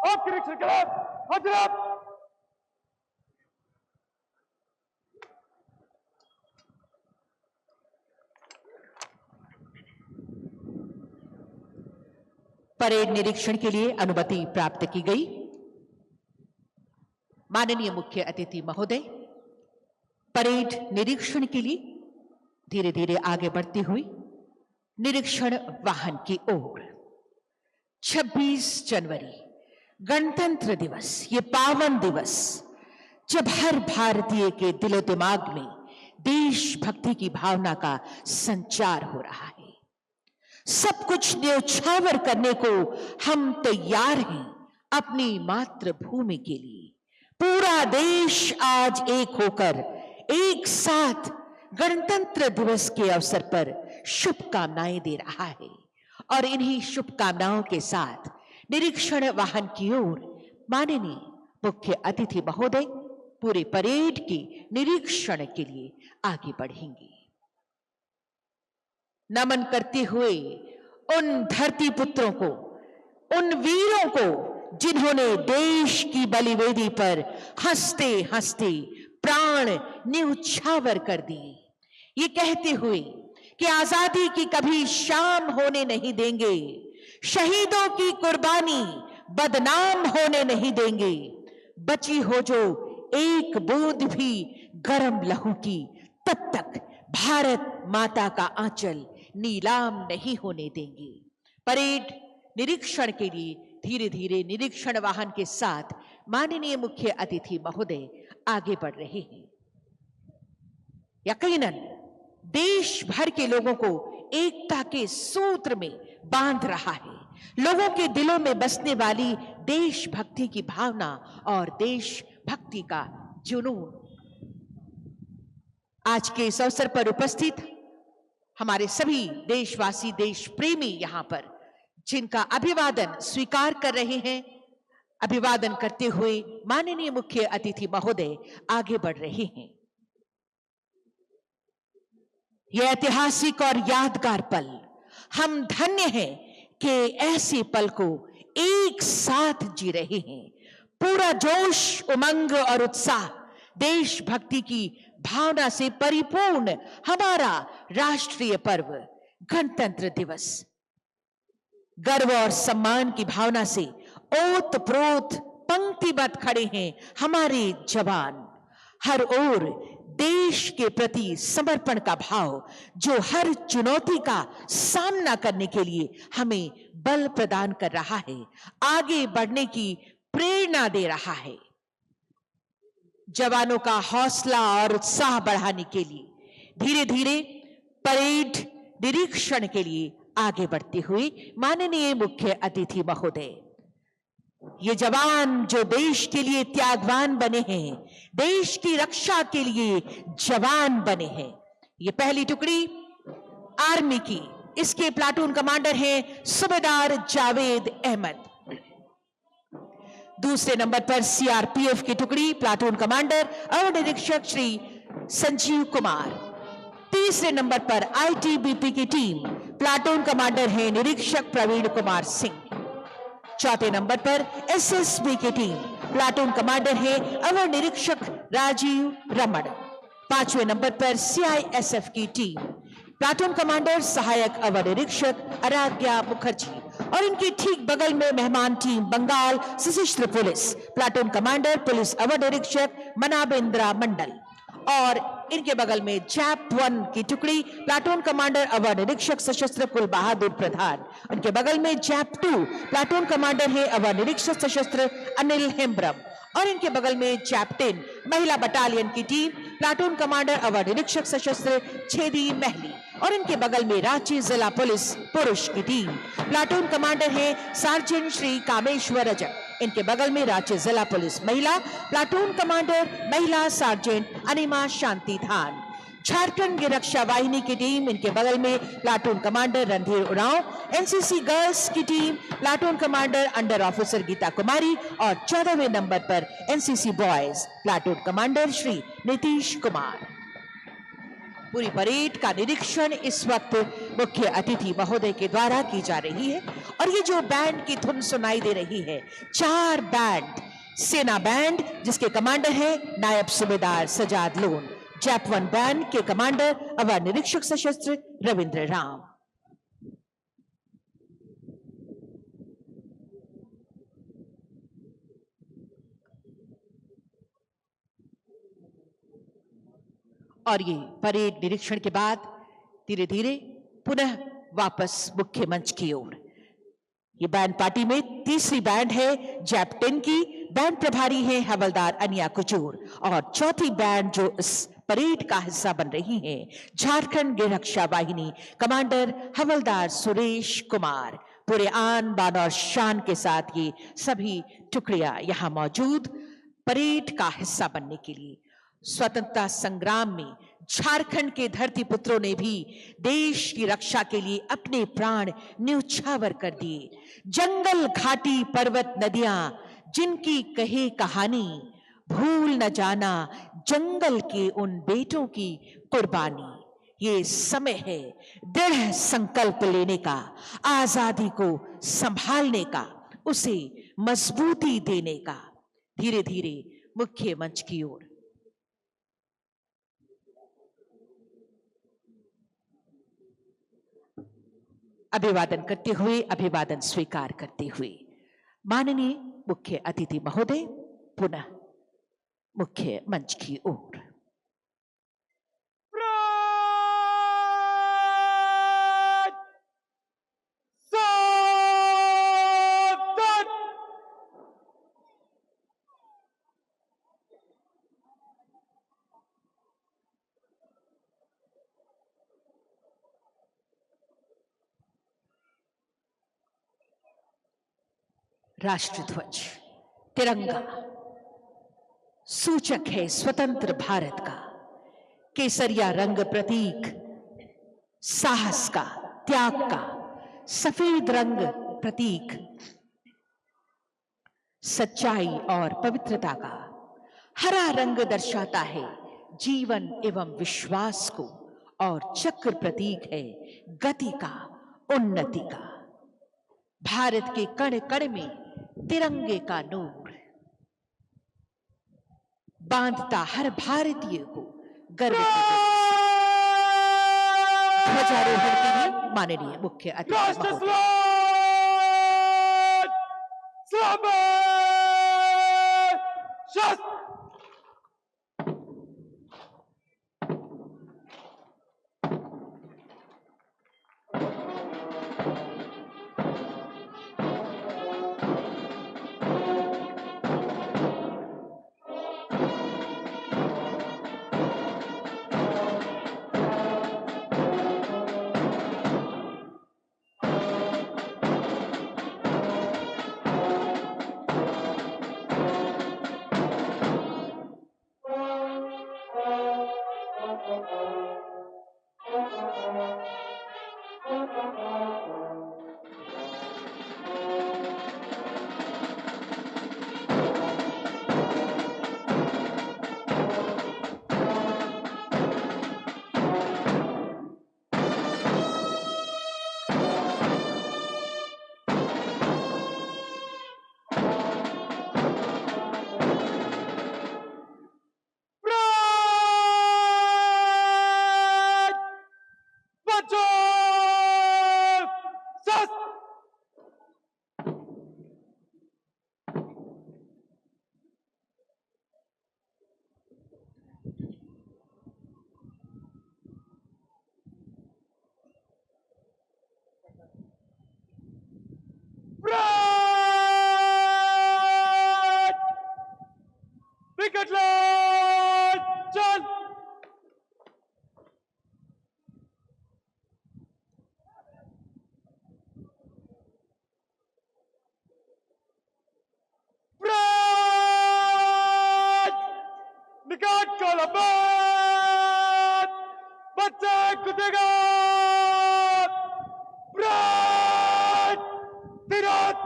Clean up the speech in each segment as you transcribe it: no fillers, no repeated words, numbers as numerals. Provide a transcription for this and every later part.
आपके निरीक्षण के बाद हाजिर। परेड निरीक्षण के लिए अनुमति प्राप्त की गई। माननीय मुख्य अतिथि महोदय, परेड निरीक्षण के लिए धीरे धीरे आगे बढ़ती हुई निरीक्षण वाहन की ओर। 26 जनवरी गणतंत्र दिवस, ये पावन दिवस जब हर भारतीय के दिलो दिमाग में देशभक्ति की भावना का संचार हो रहा है। सब कुछ न्यौछावर करने को हम तैयार हैं अपनी मातृभूमि के लिए। पूरा देश आज एक होकर एक साथ गणतंत्र दिवस के अवसर पर शुभकामनाएं दे रहा है और इन्हीं शुभकामनाओं के साथ निरीक्षण वाहन की ओर माननीय मुख्य अतिथि महोदय पूरे परेड के निरीक्षण के लिए आगे बढ़ेंगे। नमन करते हुए उन धरती पुत्रों को, उन वीरों को जिन्होंने देश की बलिवेदी पर हंसते हंसते प्राण न्यौछावर कर दिए, ये कहते हुए कि आजादी की कभी शाम होने नहीं देंगे, शहीदों की कुर्बानी बदनाम होने नहीं देंगे, बची हो जो एक बूंद भी गर्म लहू की तब तक भारत माता का आंचल नीलाम नहीं होने देंगे। परेड निरीक्षण के लिए धीरे धीरे निरीक्षण वाहन के साथ माननीय मुख्य अतिथि महोदय आगे बढ़ रहे हैं। यकीनन देश भर के लोगों को एकता के सूत्र में बांध रहा है। लोगों के दिलों में बसने वाली देशभक्ति की भावना और देशभक्ति का जुनून। आज के इस अवसर पर उपस्थित हमारे सभी देशवासी, देश प्रेमी यहां पर जिनका अभिवादन स्वीकार कर रहे हैं, अभिवादन करते हुए माननीय मुख्य अतिथि महोदय आगे बढ़ रहे हैं। यह ऐतिहासिक और यादगार पल, हम धन्य हैं कि ऐसे पल को एक साथ जी रहे हैं। पूरा जोश, उमंग और उत्साह, देशभक्ति की भावना से परिपूर्ण हमारा राष्ट्रीय पर्व गणतंत्र दिवस। गर्व और सम्मान की भावना से ओत-प्रोत पंक्तिबद्ध खड़े हैं हमारे जवान। हर ओर देश के प्रति समर्पण का भाव जो हर चुनौती का सामना करने के लिए हमें बल प्रदान कर रहा है, आगे बढ़ने की प्रेरणा दे रहा है। जवानों का हौसला और उत्साह बढ़ाने के लिए धीरे धीरे परेड निरीक्षण के लिए आगे बढ़ते हुए माननीय मुख्य अतिथि महोदय, ये जवान जो देश के लिए त्यागवान बने हैं, देश की रक्षा के लिए जवान बने हैं। ये पहली टुकड़ी आर्मी की, इसके प्लाटून कमांडर हैं सूबेदार जावेद अहमद। दूसरे नंबर पर सीआरपीएफ की टुकड़ी, प्लाटून कमांडर अवर निरीक्षक श्री संजीव कुमार। तीसरे नंबर पर आईटीबीपी की टीम, प्लाटून कमांडर हैं निरीक्षक प्रवीण कुमार सिंह। चौथे नंबर पर एसएसबी की टीम, प्लाटून कमांडर हैं अवर निरीक्षक राजीव रमण। पांचवें नंबर पर सीआईएसएफ की टीम, प्लाटून कमांडर सहायक अवर निरीक्षक आराध्या मुखर्जी और इनके ठीक बगल में मेहमान टीम बंगाल सशस्त्र पुलिस, प्लाटून कमांडर पुलिस अवर निरीक्षक मनाबेंद्रा मंडल और इनके बगल में जैप 1 की टुकड़ी, प्लाटून कमांडर अवर निरीक्षक सशस्त्र कुल बहादुर प्रधान। उनके बगल में जैप 2 प्लाटून कमांडर है अवर निरीक्षक सशस्त्र अनिल हेम्ब्रम और इनके बगल में जैप 10 महिला बटालियन की टीम, प्लाटून कमांडर अवर निरीक्षक सशस्त्र छेदी महली और इनके बगल में रांची जिला पुलिस पुरुष की टीम, प्लाटून कमांडर है सार्जेंट श्री कामेश्वर रजक। इनके बगल में रांची जिला पुलिस महिला, प्लाटून कमांडर महिला सार्जेंट अनिमा शांति धान। झारखंड की रक्षा वाहिनी की टीम, इनके बगल में platoon commander Randhir Oraon. NCC girls की team, platoon commander under officer Geeta Kumari और 14वें नंबर पर NCC boys, platoon commander Shri Nitish Kumar. पूरी परेड का निरीक्षण इस वक्त मुख्य अतिथि महोदय के द्वारा की जा रही है। और ये जो बैंड की धुन सुनाई दे रही है, 4 बैंड, सेना बैंड जिसके कमांडर है नायब सूबेदार सजाद लोन, जैप 1 बैंड के कमांडर अवर निरीक्षक सशस्त्र रविंद्र राम। और ये परेड निरीक्षण के बाद धीरे धीरे पुनः वापस मुख्य मंच की ओर। ये बैंड पार्टी में तीसरी बैंड है जैप 10 की, बैंड प्रभारी है हवलदार अनिया कुचूर। और चौथी बैंड जो इस परेड का हिस्सा बन रही है, झारखंड गृह रक्षा वाहिनी, कमांडर हवलदार सुरेश कुमार। पूरे आन बान और शान के साथ ये सभी टुकड़ियां यहां मौजूद परेड का हिस्सा बनने के लिए। स्वतंत्रता संग्राम में झारखंड के धरती पुत्रों ने भी देश की रक्षा के लिए अपने प्राण न्यौछावर कर दिए। जंगल, घाटी, पर्वत, नदियां जिनकी कहे कहानी, भूल न जाना जंगल के उन बेटों की कुर्बानी। ये समय है दृढ़ संकल्प लेने का, आजादी को संभालने का, उसे मजबूती देने का। धीरे धीरे मुख्य मंच की ओर। अभिवादन करते हुए, अभिवादन स्वीकार करते हुए माननीय मुख्य अतिथि महोदय पुनः मुख्य मंच की ओर। राष्ट्रध्वज तिरंगा सूचक है स्वतंत्र भारत का। केसरिया रंग प्रतीक साहस का, त्याग का। सफेद रंग प्रतीक सच्चाई और पवित्रता का। हरा रंग दर्शाता है जीवन एवं विश्वास को। और चक्र प्रतीक है गति का, उन्नति का। भारत के कण कण में तिरंगे का नूर बांधता हर भारतीय को गर्व की। ध्वजारोहण के लिए माननीय मुख्य अतिथि महोदय।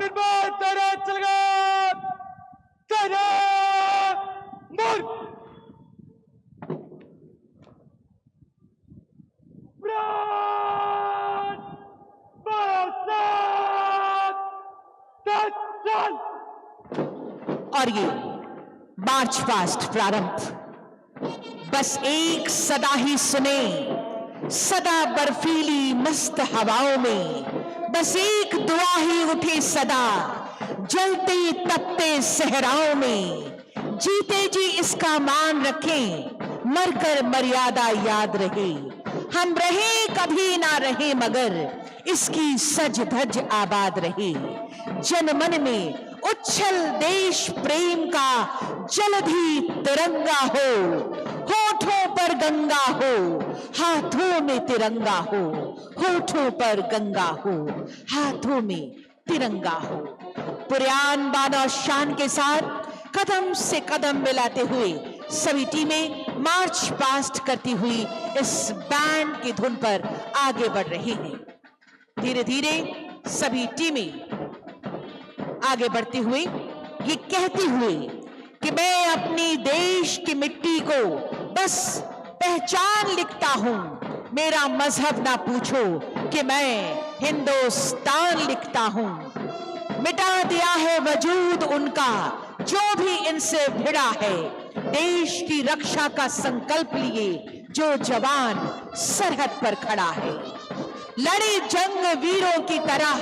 निर्माण चल गया और ये मार्च पास्ट प्रारंभ। बस एक सदा ही सुने, सदा बर्फीली मस्त हवाओं में, बस एक दुआ ही उठे सदा जलते तपते सहराओं में। जीते जी इसका मान रखें, मरकर मर्यादा याद रहे। हम रहे कभी ना रहे मगर इसकी सज धज आबाद रहे। जनमन में उच्छल देश प्रेम का जलधि तिरंगा हो, होठों पर गंगा हो, हाथों में तिरंगा हो, होठों पर गंगा हो, हाथों में तिरंगा हो। पुरान बान और शान के साथ कदम से कदम मिलाते हुए सभी टीमें मार्च पास्ट करती हुई इस बैंड की धुन पर आगे बढ़ रही हैं। धीरे धीरे सभी टीमें आगे बढ़ते हुए ये कहती हुई कि मैं अपनी देश की मिट्टी को बस पहचान लिखता हूं, मेरा मजहब ना पूछो कि मैं हिंदुस्तान लिखता हूं। मिटा दिया है वजूद उनका जो भी इनसे भिड़ा है, देश की रक्षा का संकल्प लिए जो जवान सरहद पर खड़ा है। लड़े जंग वीरों की तरह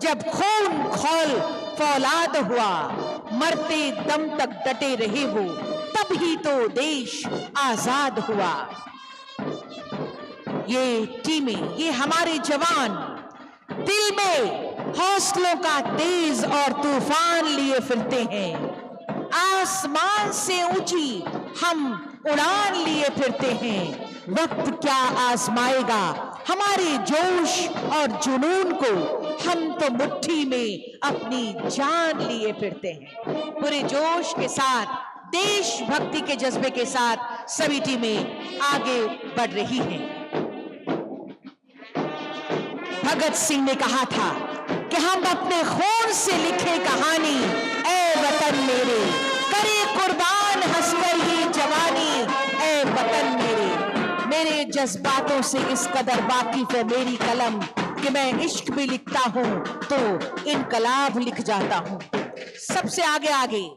जब खून खौल फौलाद हुआ, मरते दम तक डटे रहे वो, तब ही तो देश आजाद हुआ। ये टीमें, ये हमारे जवान दिल में हौसलों का तेज और तूफान लिए फिरते हैं। आसमान से ऊंची हम उड़ान लिए फिरते हैं। वक्त क्या आजमाएगा हमारे जोश और जुनून को, हम तो मुट्ठी में अपनी जान लिए फिरते हैं। पूरे जोश के साथ, देशभक्ति के जज्बे के साथ सभी टीमें आगे बढ़ रही हैं। भगत सिंह ने कहा था कि हम अपने खून से लिखे कहानी, ऐ वतन मेरे करे कुर्बान हंसकर ये जवानी, ऐ वतन मेरे। मेरे जज्बातों से इस कदर वाकिफ है मेरी कलम कि मैं इश्क भी लिखता हूं तो इनकलाब लिख जाता हूं। सबसे आगे आगे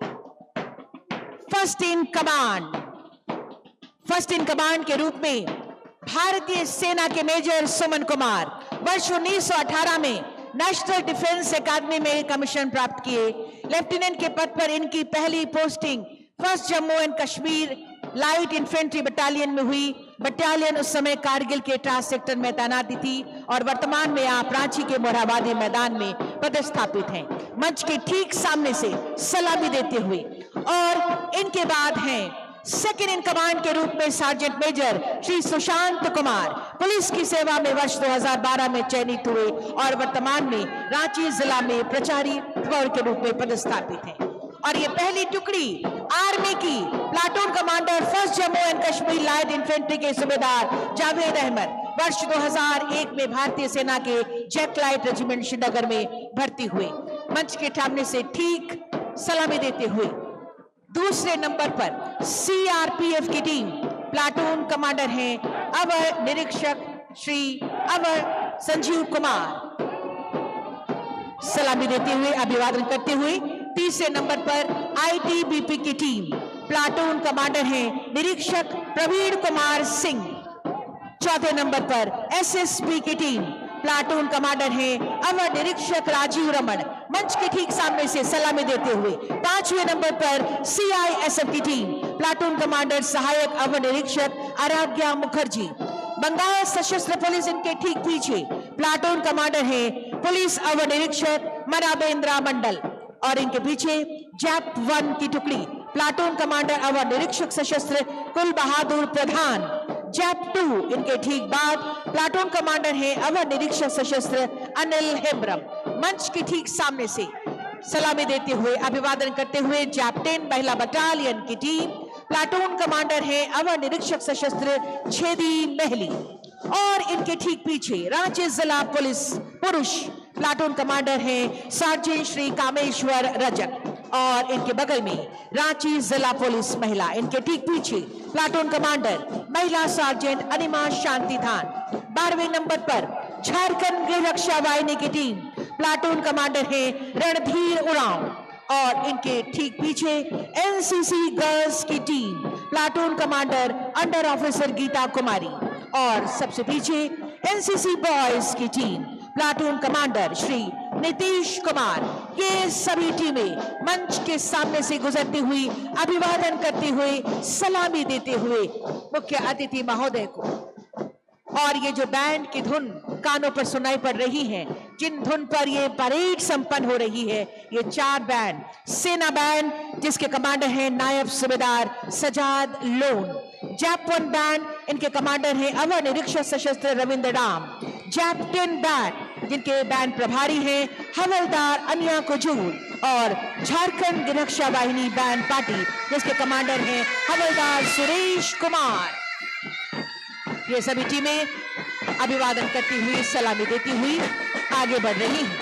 फर्स्ट इन कमांड के रूप में भारतीय सेना के मेजर सुमन कुमार वर्ष 1918 में नेशनल डिफेंस एकेडमी में कमीशन प्राप्त किए। लेफ्टिनेंट के पद पर इनकी पहली posting first Jammu and Kashmir light infantry battalion में हुई। बटालियन उस समय कारगिल के ट्रांस सेक्टर में तैनाती थी और वर्तमान में आप रांची के मोरहाबादी मैदान में पदस्थापित हैं। मंच के ठीक सामने से सलामी देते हुए, और इनके बाद हैं सेकेंड इन कमांड के रूप में sergeant major Shri Sushant Kumar, police की सेवा में वर्ष 2012 में चयनित हुए और वर्तमान में रांची जिला में प्रचारी फौज के रूप में पदस्थापित हैं। और ये पहली टुकड़ी आर्मी की platoon commander first Jammu and Kashmir light infantry के सूबेदार जावेद अहमद वर्ष 2001 में भारतीय सेना के जैक लाइट रेजिमेंट श्रीनगर में भर्ती हुए। मंच के सामने से ठीक सलामी देते हुए दूसरे नंबर पर सीआरपीएफ की टीम प्लाटून कमांडर हैं अवर निरीक्षक श्री अवर संजीव कुमार। सलामी देते हुए, अभिवादन करते हुए तीसरे नंबर पर आईटीबीपी की टीम प्लाटून कमांडर हैं निरीक्षक प्रवीण कुमार सिंह। चौथे नंबर पर एसएसबी की टीम प्लाटून कमांडर हैं अवर निरीक्षक राजीव रमन। मंच के ठीक सामने से सलामी देते हुए पांचवें नंबर पर सीआईएसएफ की टीम प्लाटून कमांडर सहायक अवर निरीक्षक आराध्या मुखर्जी। बंगाल सशस्त्र पुलिस इनके ठीक पीछे प्लाटून कमांडर हैं पुलिस अवर निरीक्षक मनाबेंद्रा मंडल, और इनके पीछे जैप 1 की टुकड़ी प्लाटून कमांडर अवर निरीक्षक सशस्त्र कुल बहादुर प्रधान। जैप 2 इनके ठीक बाद प्लाटून कमांडर हैं अवर निरीक्षक सशस्त्र अनिल हेम्ब्रम। मंच के ठीक सामने से सलामी देते हुए, अभिवादन करते हुए जैप 10 महिला बटालियन की टीम प्लाटून कमांडर हैं अवर निरीक्षक सशस्त्र छेदी महली, और इनके ठीक पीछे रांची जिला पुलिस पुरुष प्लाटून कमांडर हैं सार्जेंट श्री कामेश्वर रजक, और इनके बगल में रांची जिला पुलिस महिला, इनके ठीक पीछे प्लाटून कमांडर महिला सार्जेंट अनिमा शांति थान। 12वें नंबर पर झारखंड गृह रक्षा वाहिनी की टीम प्लाटून कमांडर हैं रणधीर उरांव। और इनके ठीक पीछे एनसीसी गर्ल्स की team, platoon commander under officer Geeta Kumari, और सबसे पीछे एनसीसी बॉयज की team, platoon commander Shri Nitish Kumar. ये सभी टीमें मंच के सामने से गुजरती हुई, अभिवादन करते हुए, सलामी देते हुए मुख्य अतिथि महोदय को। और ये जो बैंड की धुन कानों पर सुनाई पड़ रही है, जिन धुन पर ये परेड संपन्न हो रही है, ये 4 बैंड, सेना बैंड जिसके कमांडर हैं नायब सूबेदार सजाद लोन, जैप 1 बैंड इनके कमांडर हैं अवर निरीक्षक सशस्त्र रविंद्र राम, जैप 10 बैंड जिनके बैंड प्रभारी हैं हवलदार अनिया कुजूर, और झारखंड गिरक्षा वाहिनी बैंड पार्टी जिसके कमांडर हैं हवलदार सुरेश कुमार। ये सभी टीमें अभिवादन करती हुई, सलामी देती हुई आगे बढ़ रही हैं,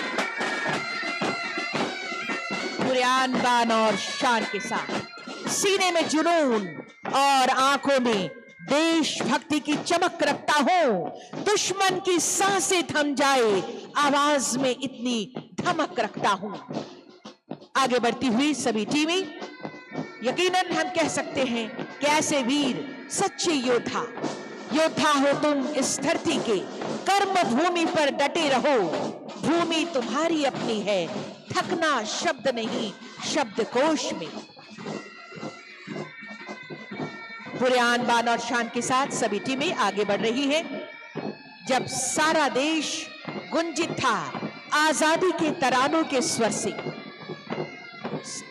पूरे आन बान और शान के साथ। सीने में जुनून और आंखों में देशभक्ति की चमक रखता हूं, दुश्मन की सांसें थम जाए, आवाज में इतनी धमक रखता हूं। आगे बढ़ती हुई सभी टीमें, यकीनन हम कह सकते हैं कि ऐसे वीर, सच्चे योद्धा हो तुम इस धरती के, कर्म भूमि पर डटे रहो, भूमि तुम्हारी अपनी है, थकना शब्द नहीं शब्दकोश में। पूरे आन बान और शान के साथ सभी टीमें आगे बढ़ रही हैं। जब सारा देश गुंजित था आजादी के तरानों के स्वर से,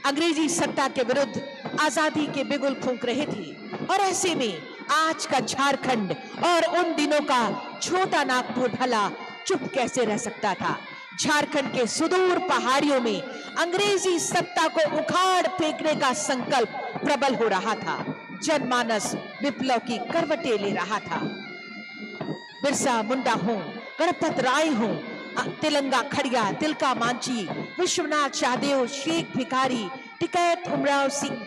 अंग्रेजी सत्ता के विरुद्ध आजादी के बिगुल फूंक रहे थे, और ऐसे में आज का झारखंड और उन दिनों का छोटा नागपुर भला चुप कैसे रह सकता था। झारखंड के सुदूर पहाड़ियों में अंग्रेजी सत्ता को उखाड़ फेंकने का संकल्प प्रबल हो रहा था, जनमानस विप्लव की करवटें ले रहा था। बिरसा मुंडा हो, गणपत राय हो, तिलंगा खड़िया, तिलका मांझी, विश्वनाथ शाहदेव, शेख भिखारी, टिकैत उमराव सिंह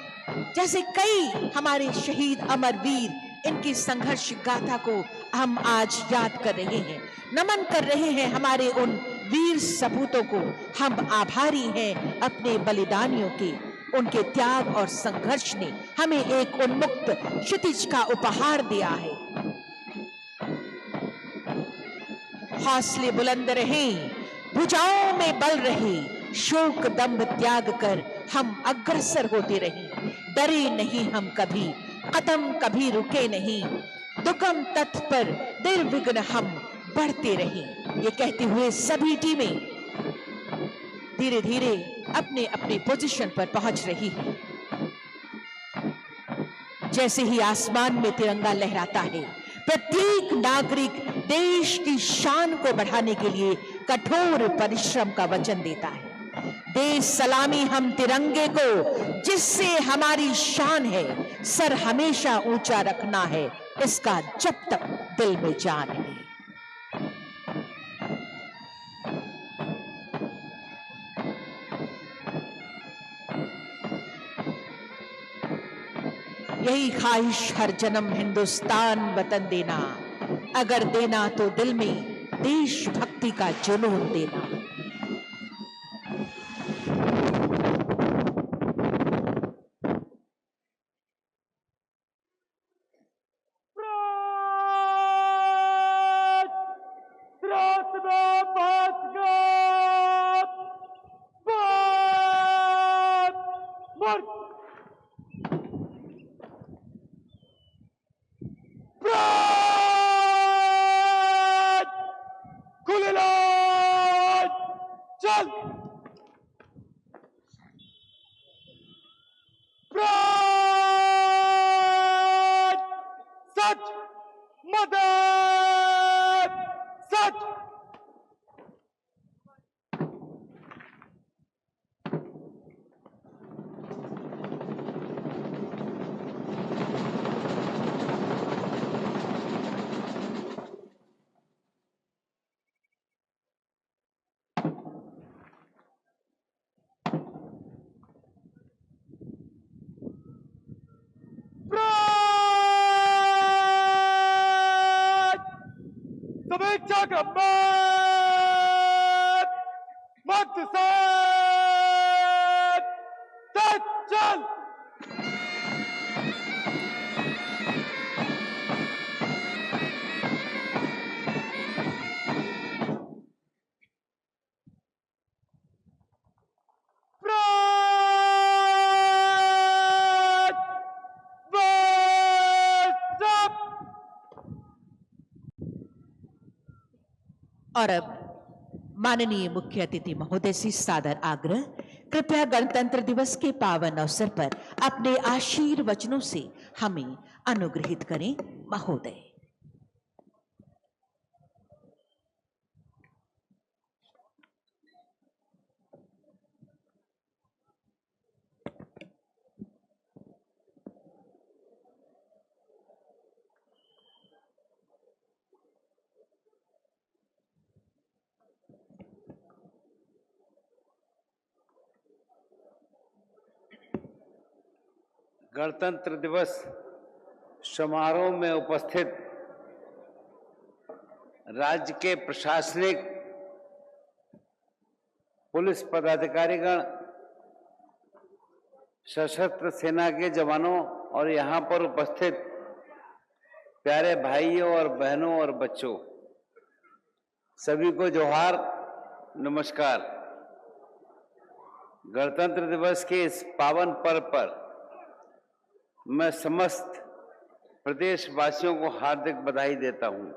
जैसे कई हमारे शहीद अमर वीर, इनकी संघर्ष गाथा को हम आज याद कर रहे हैं, नमन कर रहे हैं हमारे उन वीर सपूतों को। हम आभारी हैं अपने बलिदानियों के। उनके त्याग और संघर्ष ने हमें एक उन्मुक्त क्षितिज का उपहार दिया है। हौसले बुलंद रहें, भुजाओं में बल रहे, शोक दंभ त्याग कर हम अग्रसर होते रहें, डरे नहीं हम कभी, कदम कभी रुके नहीं, दुगम तट पर निर्विघ्न हम बढ़ते रहें। ये कहते हुए सभी टीमें धीरे धीरे अपने अपने पोजीशन पर पहुंच रही है। जैसे ही आसमान में तिरंगा लहराता है, प्रत्येक नागरिक देश की शान को बढ़ाने के लिए कठोर परिश्रम का वचन देता है। देश सलामी हम तिरंगे को, जिससे हमारी शान है, सर हमेशा ऊंचा रखना है, इसका जब तक दिल में जान है। यही ख्वाहिश हर जन्म हिंदुस्तान वतन देना, अगर देना तो दिल में देशभक्ति का जुनून देना। शुभेच्छा का मत मत साथ Attention! Front! First up! और अब माननीय मुख्य अतिथि महोदय से सादर आग्रह, कृपया गणतंत्र दिवस के पावन अवसर पर अपने आशीर्वचनों से हमें अनुग्रहित करें महोदय। गणतंत्र दिवस समारोह में उपस्थित राज्य के प्रशासनिक पुलिस पदाधिकारीगण, सशस्त्र सेना के जवानों और यहाँ पर उपस्थित प्यारे भाइयों और बहनों और बच्चों, सभी को जोहार, नमस्कार। गणतंत्र दिवस के इस पावन पर्व पर मैं समस्त प्रदेशवासियों को हार्दिक बधाई देता हूं।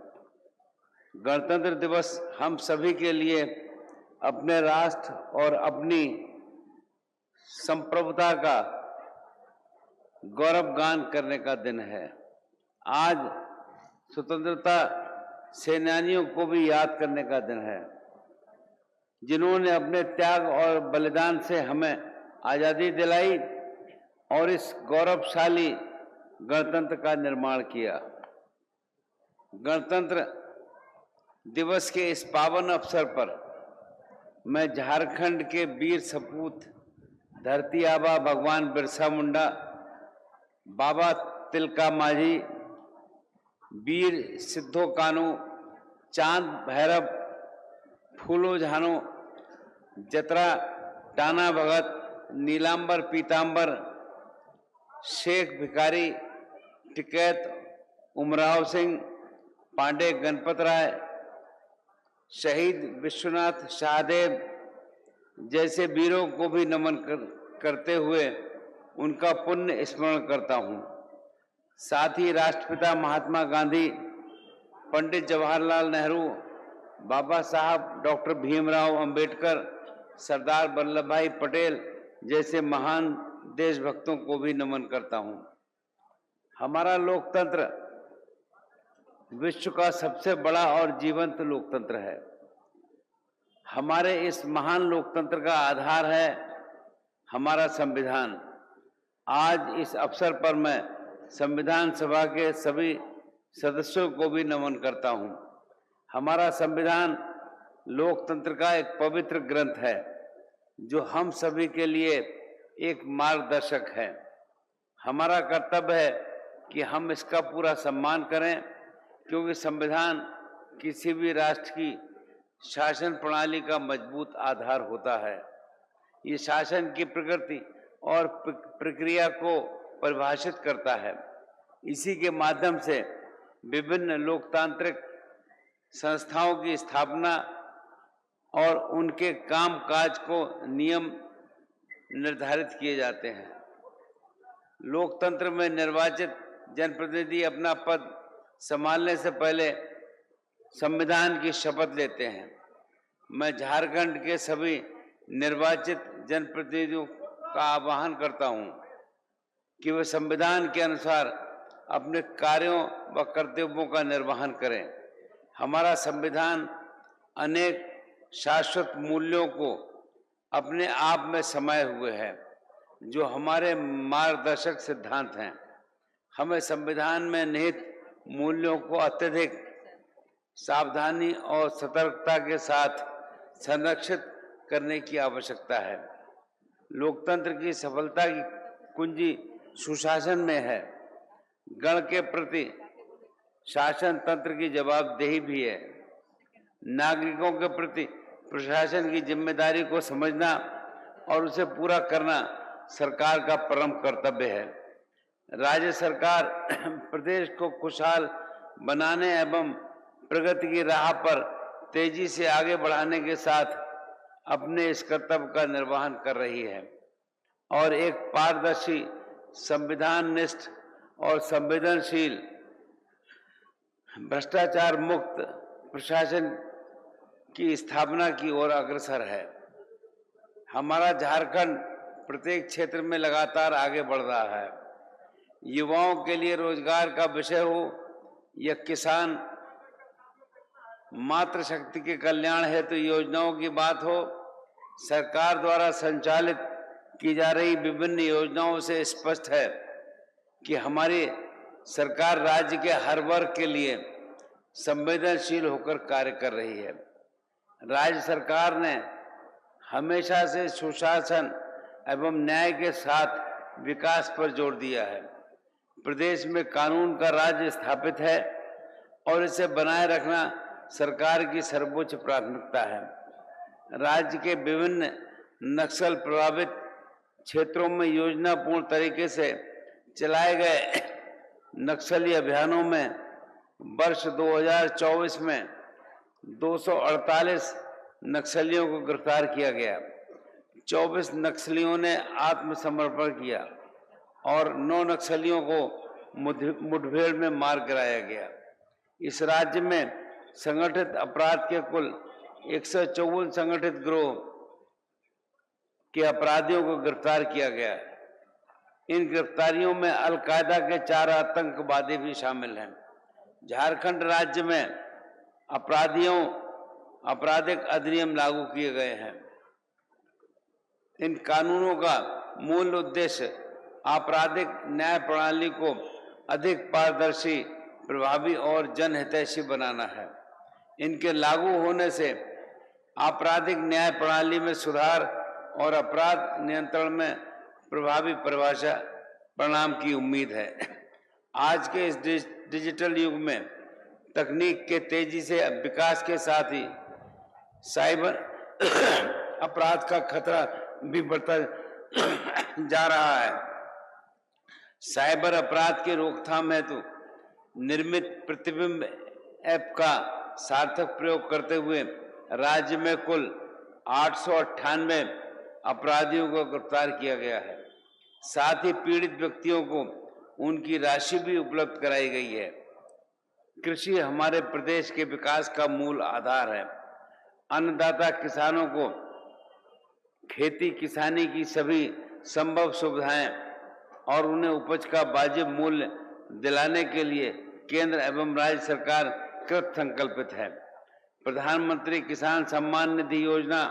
गणतंत्र दिवस हम सभी के लिए अपने राष्ट्र और अपनी संप्रभुता का गौरवगान करने का दिन है। आज स्वतंत्रता सेनानियों को भी याद करने का दिन है, जिन्होंने अपने त्याग और बलिदान से हमें आजादी दिलाई और इस गौरवशाली गणतंत्र का निर्माण किया। गणतंत्र दिवस के इस पावन अवसर पर मैं झारखंड के वीर सपूत धरती आबा भगवान बिरसा मुंडा, बाबा तिलका मांझी, वीर सिद्धो कानू, चांद भैरव, फूलो झानो, जतरा टाना भगत, नीलांबर पीतांबर, शेख भिखारी, टिकैत उमराव सिंह, पांडे गणपत राय, शहीद विश्वनाथ शाहदेव जैसे वीरों को भी नमन करते हुए उनका पुण्य स्मरण करता हूं। साथ ही राष्ट्रपिता महात्मा गांधी, पंडित जवाहरलाल नेहरू, बाबा साहब डॉक्टर भीमराव अंबेडकर, सरदार वल्लभ भाई पटेल जैसे महान देशभक्तों को भी नमन करता हूं। हमारा लोकतंत्र विश्व का सबसे बड़ा और जीवंत लोकतंत्र है। हमारे इस महान लोकतंत्र का आधार है हमारा संविधान। आज इस अवसर पर मैं संविधान सभा के सभी सदस्यों को भी नमन करता हूं। हमारा संविधान लोकतंत्र का एक पवित्र ग्रंथ है, जो हम सभी के लिए एक मार्गदर्शक है। हमारा कर्तव्य है कि हम इसका पूरा सम्मान करें, क्योंकि संविधान किसी भी राष्ट्र की शासन प्रणाली का मजबूत आधार होता है। ये शासन की प्रकृति और प्रक्रिया को परिभाषित करता है। इसी के माध्यम से विभिन्न लोकतांत्रिक संस्थाओं की स्थापना और उनके कामकाज को नियम निर्धारित किए जाते हैं। लोकतंत्र में निर्वाचित जनप्रतिनिधि अपना पद संभालने से पहले संविधान की शपथ लेते हैं। मैं झारखंड के सभी निर्वाचित जनप्रतिनिधियों का आह्वान करता हूं कि वे संविधान के अनुसार अपने कार्यों व कर्तव्यों का निर्वहन करें। हमारा संविधान अनेक शाश्वत मूल्यों को अपने आप में समाये हुए है, जो हमारे मार्गदर्शक सिद्धांत हैं। हमें संविधान में निहित मूल्यों को अत्यधिक सावधानी और सतर्कता के साथ संरक्षित करने की आवश्यकता है। लोकतंत्र की सफलता की कुंजी सुशासन में है। गण के प्रति शासन तंत्र की जवाबदेही भी है। नागरिकों के प्रति प्रशासन की जिम्मेदारी को समझना और उसे पूरा करना सरकार का परम कर्तव्य है। राज्य सरकार प्रदेश को खुशहाल बनाने एवं प्रगति की राह पर तेजी से आगे बढ़ाने के साथ अपने इस कर्तव्य का निर्वहन कर रही है और एक पारदर्शी, संविधान निष्ठ और संवेदनशील, भ्रष्टाचार मुक्त प्रशासन की स्थापना की ओर अग्रसर है। हमारा झारखंड प्रत्येक क्षेत्र में लगातार आगे बढ़ रहा है। युवाओं के लिए रोजगार का विषय हो या किसान, मातृशक्ति के कल्याण हेतु योजनाओं की बात हो, सरकार द्वारा संचालित की जा रही विभिन्न योजनाओं से स्पष्ट है कि हमारी सरकार राज्य के हर वर्ग के लिए संवेदनशील होकर कार्य कर रही है। राज्य सरकार ने हमेशा से सुशासन एवं न्याय के साथ विकास पर जोर दिया है। प्रदेश में कानून का राज्य स्थापित है और इसे बनाए रखना सरकार की सर्वोच्च प्राथमिकता है। राज्य के विभिन्न नक्सल प्रभावित क्षेत्रों में योजनापूर्ण तरीके से चलाए गए नक्सली अभियानों में वर्ष 2024 में 248 नक्सलियों को गिरफ्तार किया गया। 24 नक्सलियों ने आत्मसमर्पण किया और 9 नक्सलियों को मुठभेड़ में मार गिराया गया। इस राज्य में संगठित अपराध के कुल 154 संगठित गिरोह के अपराधियों को गिरफ्तार किया गया। इन गिरफ्तारियों में अलकायदा के 4 आतंकवादी भी शामिल हैं। झारखंड राज्य में आपराधिक अधिनियम लागू किए गए हैं। इन कानूनों का मूल उद्देश्य आपराधिक न्याय प्रणाली को अधिक पारदर्शी, प्रभावी और जनहितैषी बनाना है। इनके लागू होने से आपराधिक न्याय प्रणाली में सुधार और अपराध नियंत्रण में प्रभावी परिणाम की उम्मीद है। आज के इस डिजिटल युग में तकनीक के तेजी से विकास के साथ ही साइबर अपराध का खतरा भी बढ़ता जा रहा है। साइबर अपराध की रोकथाम हेतु निर्मित प्रतिबिंब ऐप का सार्थक प्रयोग करते हुए राज्य में कुल 898 अपराधियों को गिरफ्तार किया गया है। साथ ही पीड़ित व्यक्तियों को उनकी राशि भी उपलब्ध कराई गई है। कृषि हमारे प्रदेश के विकास का मूल आधार है। अन्नदाता किसानों को खेती किसानी की सभी संभव सुविधाएं और उन्हें उपज का वाजिब मूल्य दिलाने के लिए केंद्र एवं राज्य सरकार कृत संकल्पित है। प्रधानमंत्री किसान सम्मान निधि योजना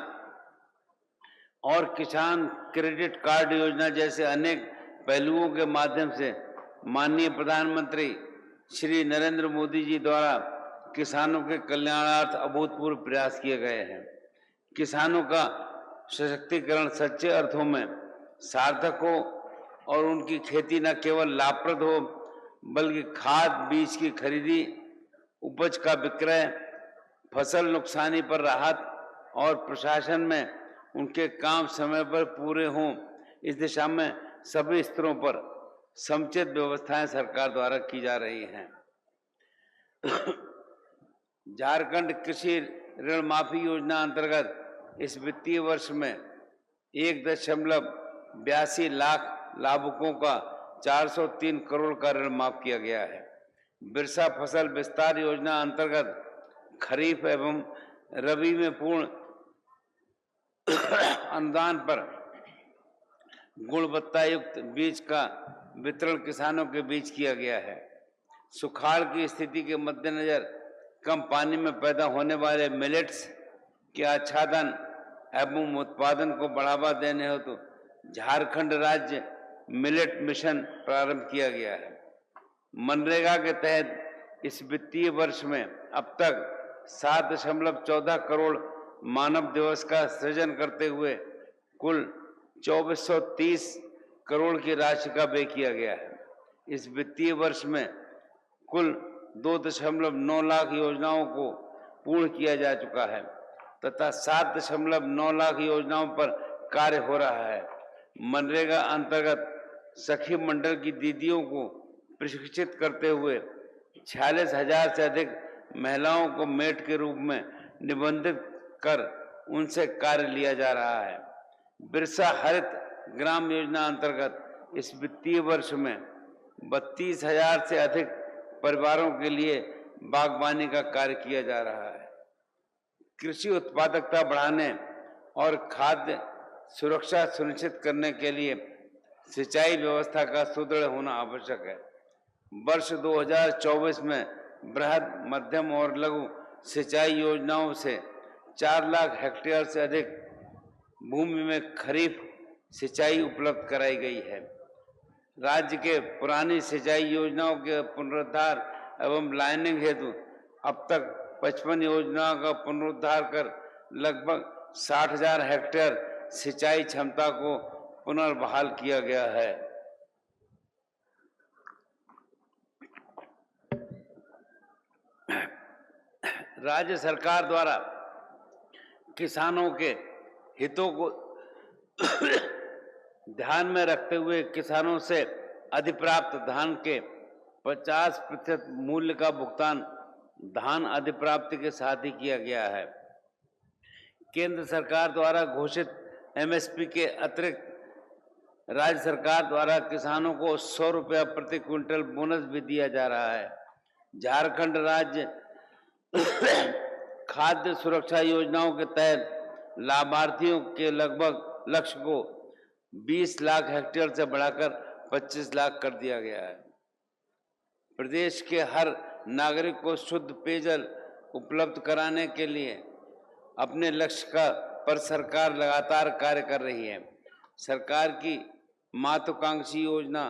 और किसान क्रेडिट कार्ड योजना जैसे अनेक पहलुओं के माध्यम से माननीय प्रधानमंत्री श्री नरेंद्र मोदी जी द्वारा किसानों के कल्याणार्थ अभूतपूर्व प्रयास किए गए हैं। किसानों का सशक्तिकरण सच्चे अर्थों में सार्थक हो और उनकी खेती न केवल लाभप्रद हो बल्कि खाद बीज की खरीदी, उपज का विक्रय, फसल नुकसानी पर राहत और प्रशासन में उनके काम समय पर पूरे हों, इस दिशा में सभी स्तरों पर समुचित व्यवस्थाएं सरकार द्वारा की जा रही हैं। झारखंड कृषि ऋण माफी योजना अंतर्गत इस वित्तीय वर्ष में 1.82 लाख लाभुकों का 403 करोड़ का ऋण माफ किया गया है। बिरसा फसल विस्तार योजना अंतर्गत खरीफ एवं रबी में पूर्ण अनुदान पर गुणवत्ता युक्त बीज का वितरण किसानों के बीच किया गया है। सुखाड़ की स्थिति के मद्देनजर कम पानी में पैदा होने वाले मिलेट्स के आच्छादन एवं उत्पादन को बढ़ावा देने हेतु झारखंड राज्य मिलेट मिशन प्रारंभ किया गया है। मनरेगा के तहत इस वित्तीय वर्ष में अब तक 7.14 करोड़ मानव दिवस का सृजन करते हुए कुल 2430 करोड़ की राशि का व्यय किया गया है। इस वित्तीय वर्ष में कुल 2.9 लाख योजनाओं को पूर्ण किया जा चुका है तथा 7.9 लाख योजनाओं पर कार्य हो रहा है। मनरेगा अंतर्गत सखी मंडल की दीदियों को प्रशिक्षित करते हुए 46,000 से अधिक महिलाओं को मेट के रूप में निबंधित कर उनसे कार्य लिया जा रहा है। बिरसा हरित ग्राम योजना अंतर्गत इस वित्तीय वर्ष में 32,000 से अधिक परिवारों के लिए बागवानी का कार्य किया जा रहा है। कृषि उत्पादकता बढ़ाने और खाद्य सुरक्षा सुनिश्चित करने के लिए सिंचाई व्यवस्था का सुदृढ़ होना आवश्यक है। वर्ष 2024 में बृहद, मध्यम और लघु सिंचाई योजनाओं से 4 लाख हेक्टेयर से अधिक भूमि में खरीफ सिंचाई उपलब्ध कराई गई है। राज्य के पुरानी सिंचाई योजनाओं के पुनरुद्धार एवं लाइनिंग हेतु अब तक 55 योजनाओं का पुनरुद्धार कर लगभग 60,000 हेक्टेयर सिंचाई क्षमता को पुनर्बहाल किया गया है। राज्य सरकार द्वारा किसानों के हितों को ध्यान में रखते हुए किसानों से अधिप्राप्त धान के 50% मूल्य का भुगतान धान अधिप्राप्ति के साथ ही किया गया है। केंद्र सरकार द्वारा घोषित एमएसपी के अतिरिक्त राज्य सरकार द्वारा किसानों को 100 रुपया प्रति क्विंटल बोनस भी दिया जा रहा है। झारखंड राज्य खाद्य सुरक्षा योजनाओं के तहत लाभार्थियों के लगभग लक्ष्य को 20 लाख हेक्टेयर से बढ़ाकर 25 लाख कर दिया गया है। प्रदेश के हर नागरिक को शुद्ध पेयजल उपलब्ध कराने के लिए अपने लक्ष्य पर सरकार लगातार कार्य कर रही है। सरकार की महत्वाकांक्षी योजना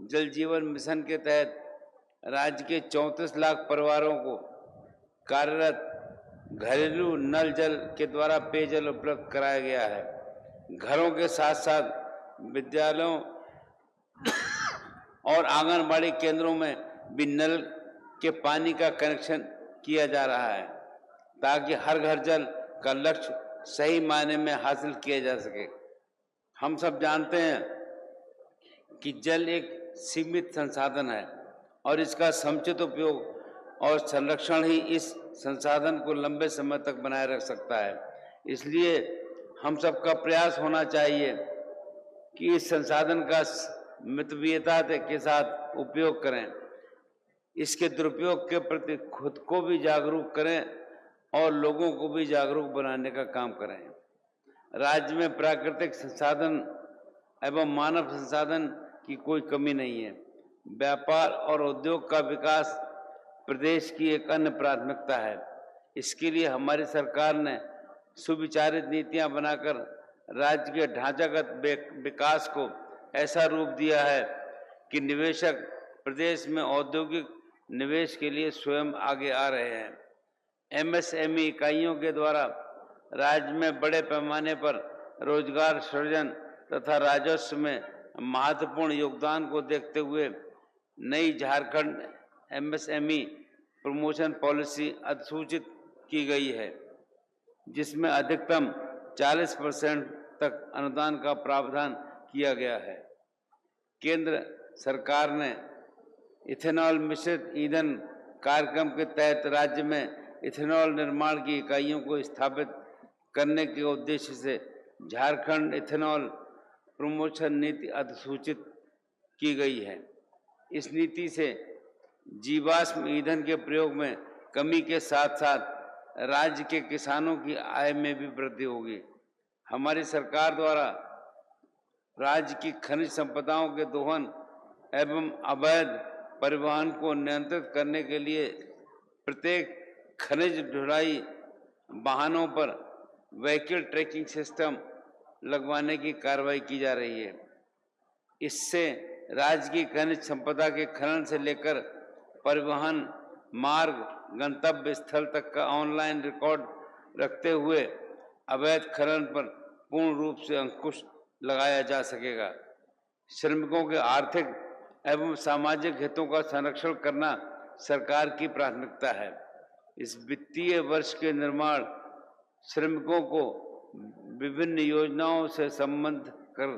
जल जीवन मिशन के तहत राज्य के 34 लाख परिवारों को कार्यरत घरेलू नल जल के द्वारा पेयजल उपलब्ध कराया गया है। घरों के साथ साथ विद्यालयों और आंगनबाड़ी केंद्रों में भी नल के पानी का कनेक्शन किया जा रहा है ताकि हर घर जल का लक्ष्य सही मायने में हासिल किया जा सके। हम सब जानते हैं कि जल एक सीमित संसाधन है और इसका समुचित उपयोग और संरक्षण ही इस संसाधन को लंबे समय तक बनाए रख सकता है। इसलिए हम सबका प्रयास होना चाहिए कि इस संसाधन का मितव्ययिता के साथ उपयोग करें, इसके दुरुपयोग के प्रति खुद को भी जागरूक करें और लोगों को भी जागरूक बनाने का काम करें। राज्य में प्राकृतिक संसाधन एवं मानव संसाधन की कोई कमी नहीं है। व्यापार और उद्योग का विकास प्रदेश की एक अन्य प्राथमिकता है। इसके लिए हमारी सरकार ने सुविचारित नीतियां बनाकर राज्य के ढांचागत विकास को ऐसा रूप दिया है कि निवेशक प्रदेश में औद्योगिक निवेश के लिए स्वयं आगे आ रहे हैं। एमएसएमई इकाइयों के द्वारा राज्य में बड़े पैमाने पर रोजगार सृजन तथा राजस्व में महत्वपूर्ण योगदान को देखते हुए नई झारखंड एमएसएमई प्रमोशन पॉलिसी अधिसूचित की गई है, जिसमें अधिकतम 40% तक अनुदान का प्रावधान किया गया है। केंद्र सरकार ने इथेनॉल मिश्रित ईंधन कार्यक्रम के तहत राज्य में इथेनॉल निर्माण की इकाइयों को स्थापित करने के उद्देश्य से झारखंड इथेनॉल प्रमोशन नीति अधिसूचित की गई है। इस नीति से जीवाश्म ईंधन के प्रयोग में कमी के साथ साथ राज्य के किसानों की आय में भी वृद्धि होगी। हमारी सरकार द्वारा राज्य की खनिज संपदाओं के दोहन एवं अवैध परिवहन को नियंत्रित करने के लिए प्रत्येक खनिज ढुलाई वाहनों पर व्हीकल ट्रैकिंग सिस्टम लगवाने की कार्रवाई की जा रही है। इससे राज्य की खनिज संपदा के खनन से लेकर परिवहन मार्ग गंतव्य स्थल तक का ऑनलाइन रिकॉर्ड रखते हुए अवैध खनन पर पूर्ण रूप से अंकुश लगाया जा सकेगा। श्रमिकों के आर्थिक एवं सामाजिक हितों का संरक्षण करना सरकार की प्राथमिकता है। इस वित्तीय वर्ष के निर्माण श्रमिकों को विभिन्न योजनाओं से संबद्ध कर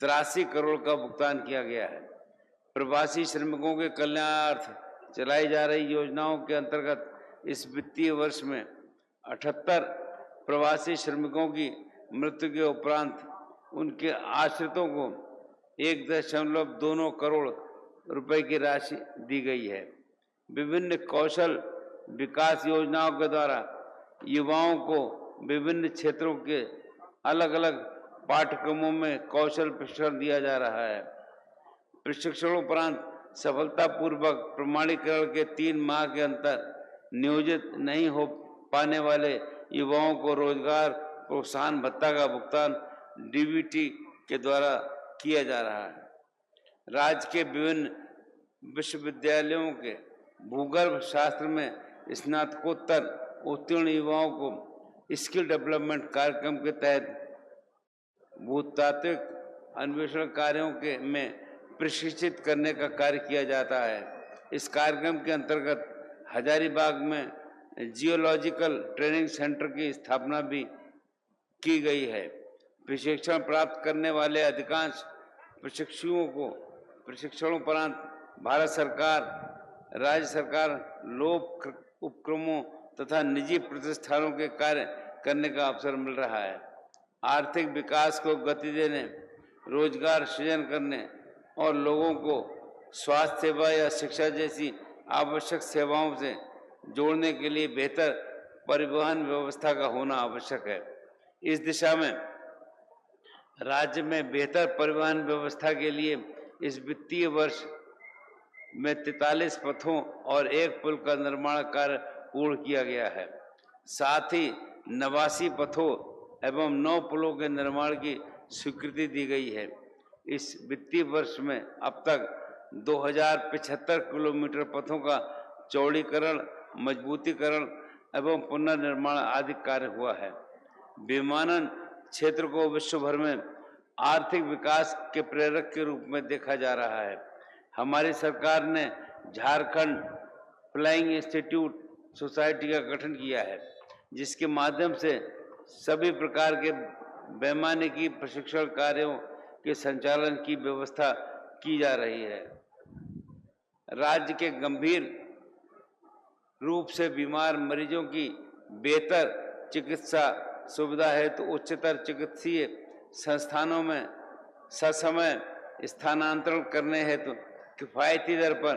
83 करोड़ का भुगतान किया गया है। प्रवासी श्रमिकों के कल्याणार्थ चलाई जा रही योजनाओं के अंतर्गत इस वित्तीय वर्ष में 78 प्रवासी श्रमिकों की मृत्यु के उपरांत उनके आश्रितों को 1.2 करोड़ रुपए की राशि दी गई है। विभिन्न कौशल विकास योजनाओं के द्वारा युवाओं को विभिन्न क्षेत्रों के अलग अलग पाठ्यक्रमों में कौशल प्रशिक्षण दिया जा रहा है। प्रशिक्षणोपरांत सफलतापूर्वक प्रमाणीकरण के 3 माह के अंतर नियोजित नहीं हो पाने वाले युवाओं को रोजगार प्रोत्साहन भत्ता का भुगतान डीबीटी के द्वारा किया जा रहा है। राज्य के विभिन्न विश्वविद्यालयों के भूगर्भ शास्त्र में स्नातकोत्तर उत्तीर्ण युवाओं को स्किल डेवलपमेंट कार्यक्रम के तहत भूतात्विक अन्वेषण कार्यों के में प्रशिक्षित करने का कार्य किया जाता है। इस कार्यक्रम के अंतर्गत हजारीबाग में जियोलॉजिकल ट्रेनिंग सेंटर की स्थापना भी की गई है। प्रशिक्षण प्राप्त करने वाले अधिकांश प्रशिक्षुओं को प्रशिक्षणोपरांत भारत सरकार, राज्य सरकार, लोक उपक्रमों तथा निजी प्रतिष्ठानों के कार्य करने का अवसर मिल रहा है। आर्थिक विकास को गति देने, रोजगार सृजन करने और लोगों को स्वास्थ्य सेवा या शिक्षा जैसी आवश्यक सेवाओं से जोड़ने के लिए बेहतर परिवहन व्यवस्था का होना आवश्यक है। इस दिशा में राज्य में बेहतर परिवहन व्यवस्था के लिए इस वित्तीय वर्ष में 43 पथों और 1 पुल का निर्माण कार्य पूर्ण किया गया है। साथ ही 89 पथों एवं 9 पुलों के निर्माण की स्वीकृति दी गई है। इस वित्तीय वर्ष में अब तक 2075 किलोमीटर पथों का चौड़ीकरण, मजबूतीकरण एवं पुनर्निर्माण आदि कार्य हुआ है। विमानन क्षेत्र को विश्व भर में आर्थिक विकास के प्रेरक के रूप में देखा जा रहा है। हमारी सरकार ने झारखंड फ्लाइंग इंस्टीट्यूट सोसाइटी का गठन किया है, जिसके माध्यम से सभी प्रकार के वैमानिकी प्रशिक्षण कार्यों के संचालन की व्यवस्था की जा रही है। राज्य के गंभीर रूप से बीमार मरीजों की बेहतर चिकित्सा सुविधा हेतु उच्चतर चिकित्सीय संस्थानों में ससमय स्थानांतरण करने हेतु किफायती दर पर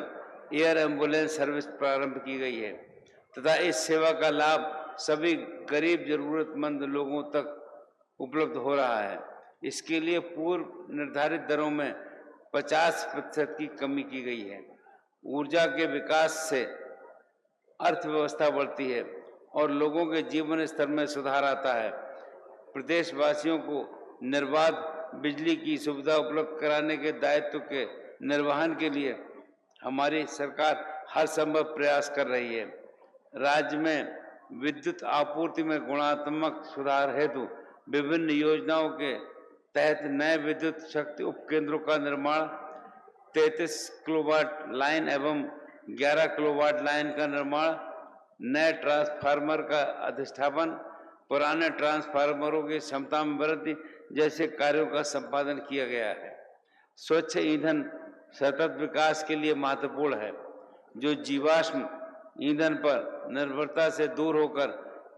एयर एम्बुलेंस सर्विस प्रारंभ की गई है तथा इस सेवा का लाभ सभी गरीब जरूरतमंद लोगों तक उपलब्ध हो रहा है। इसके लिए पूर्व निर्धारित दरों में 50% की कमी की गई है। ऊर्जा के विकास से अर्थव्यवस्था बढ़ती है और लोगों के जीवन स्तर में सुधार आता है। प्रदेशवासियों को निर्बाध बिजली की सुविधा उपलब्ध कराने के दायित्व के निर्वहन के लिए हमारी सरकार हर संभव प्रयास कर रही है। राज्य में विद्युत आपूर्ति में गुणात्मक सुधार हेतु विभिन्न योजनाओं के तहत नए विद्युत शक्ति उपकेंद्रों का निर्माण, 33 किलोवाट लाइन एवं 11 किलोवाट लाइन का निर्माण, नए ट्रांसफार्मर का अधिष्ठापन, पुराने ट्रांसफार्मरों की क्षमता में वृद्धि जैसे कार्यों का संपादन किया गया है। स्वच्छ ईंधन सतत विकास के लिए महत्वपूर्ण है, जो जीवाश्म ईंधन पर निर्भरता से दूर होकर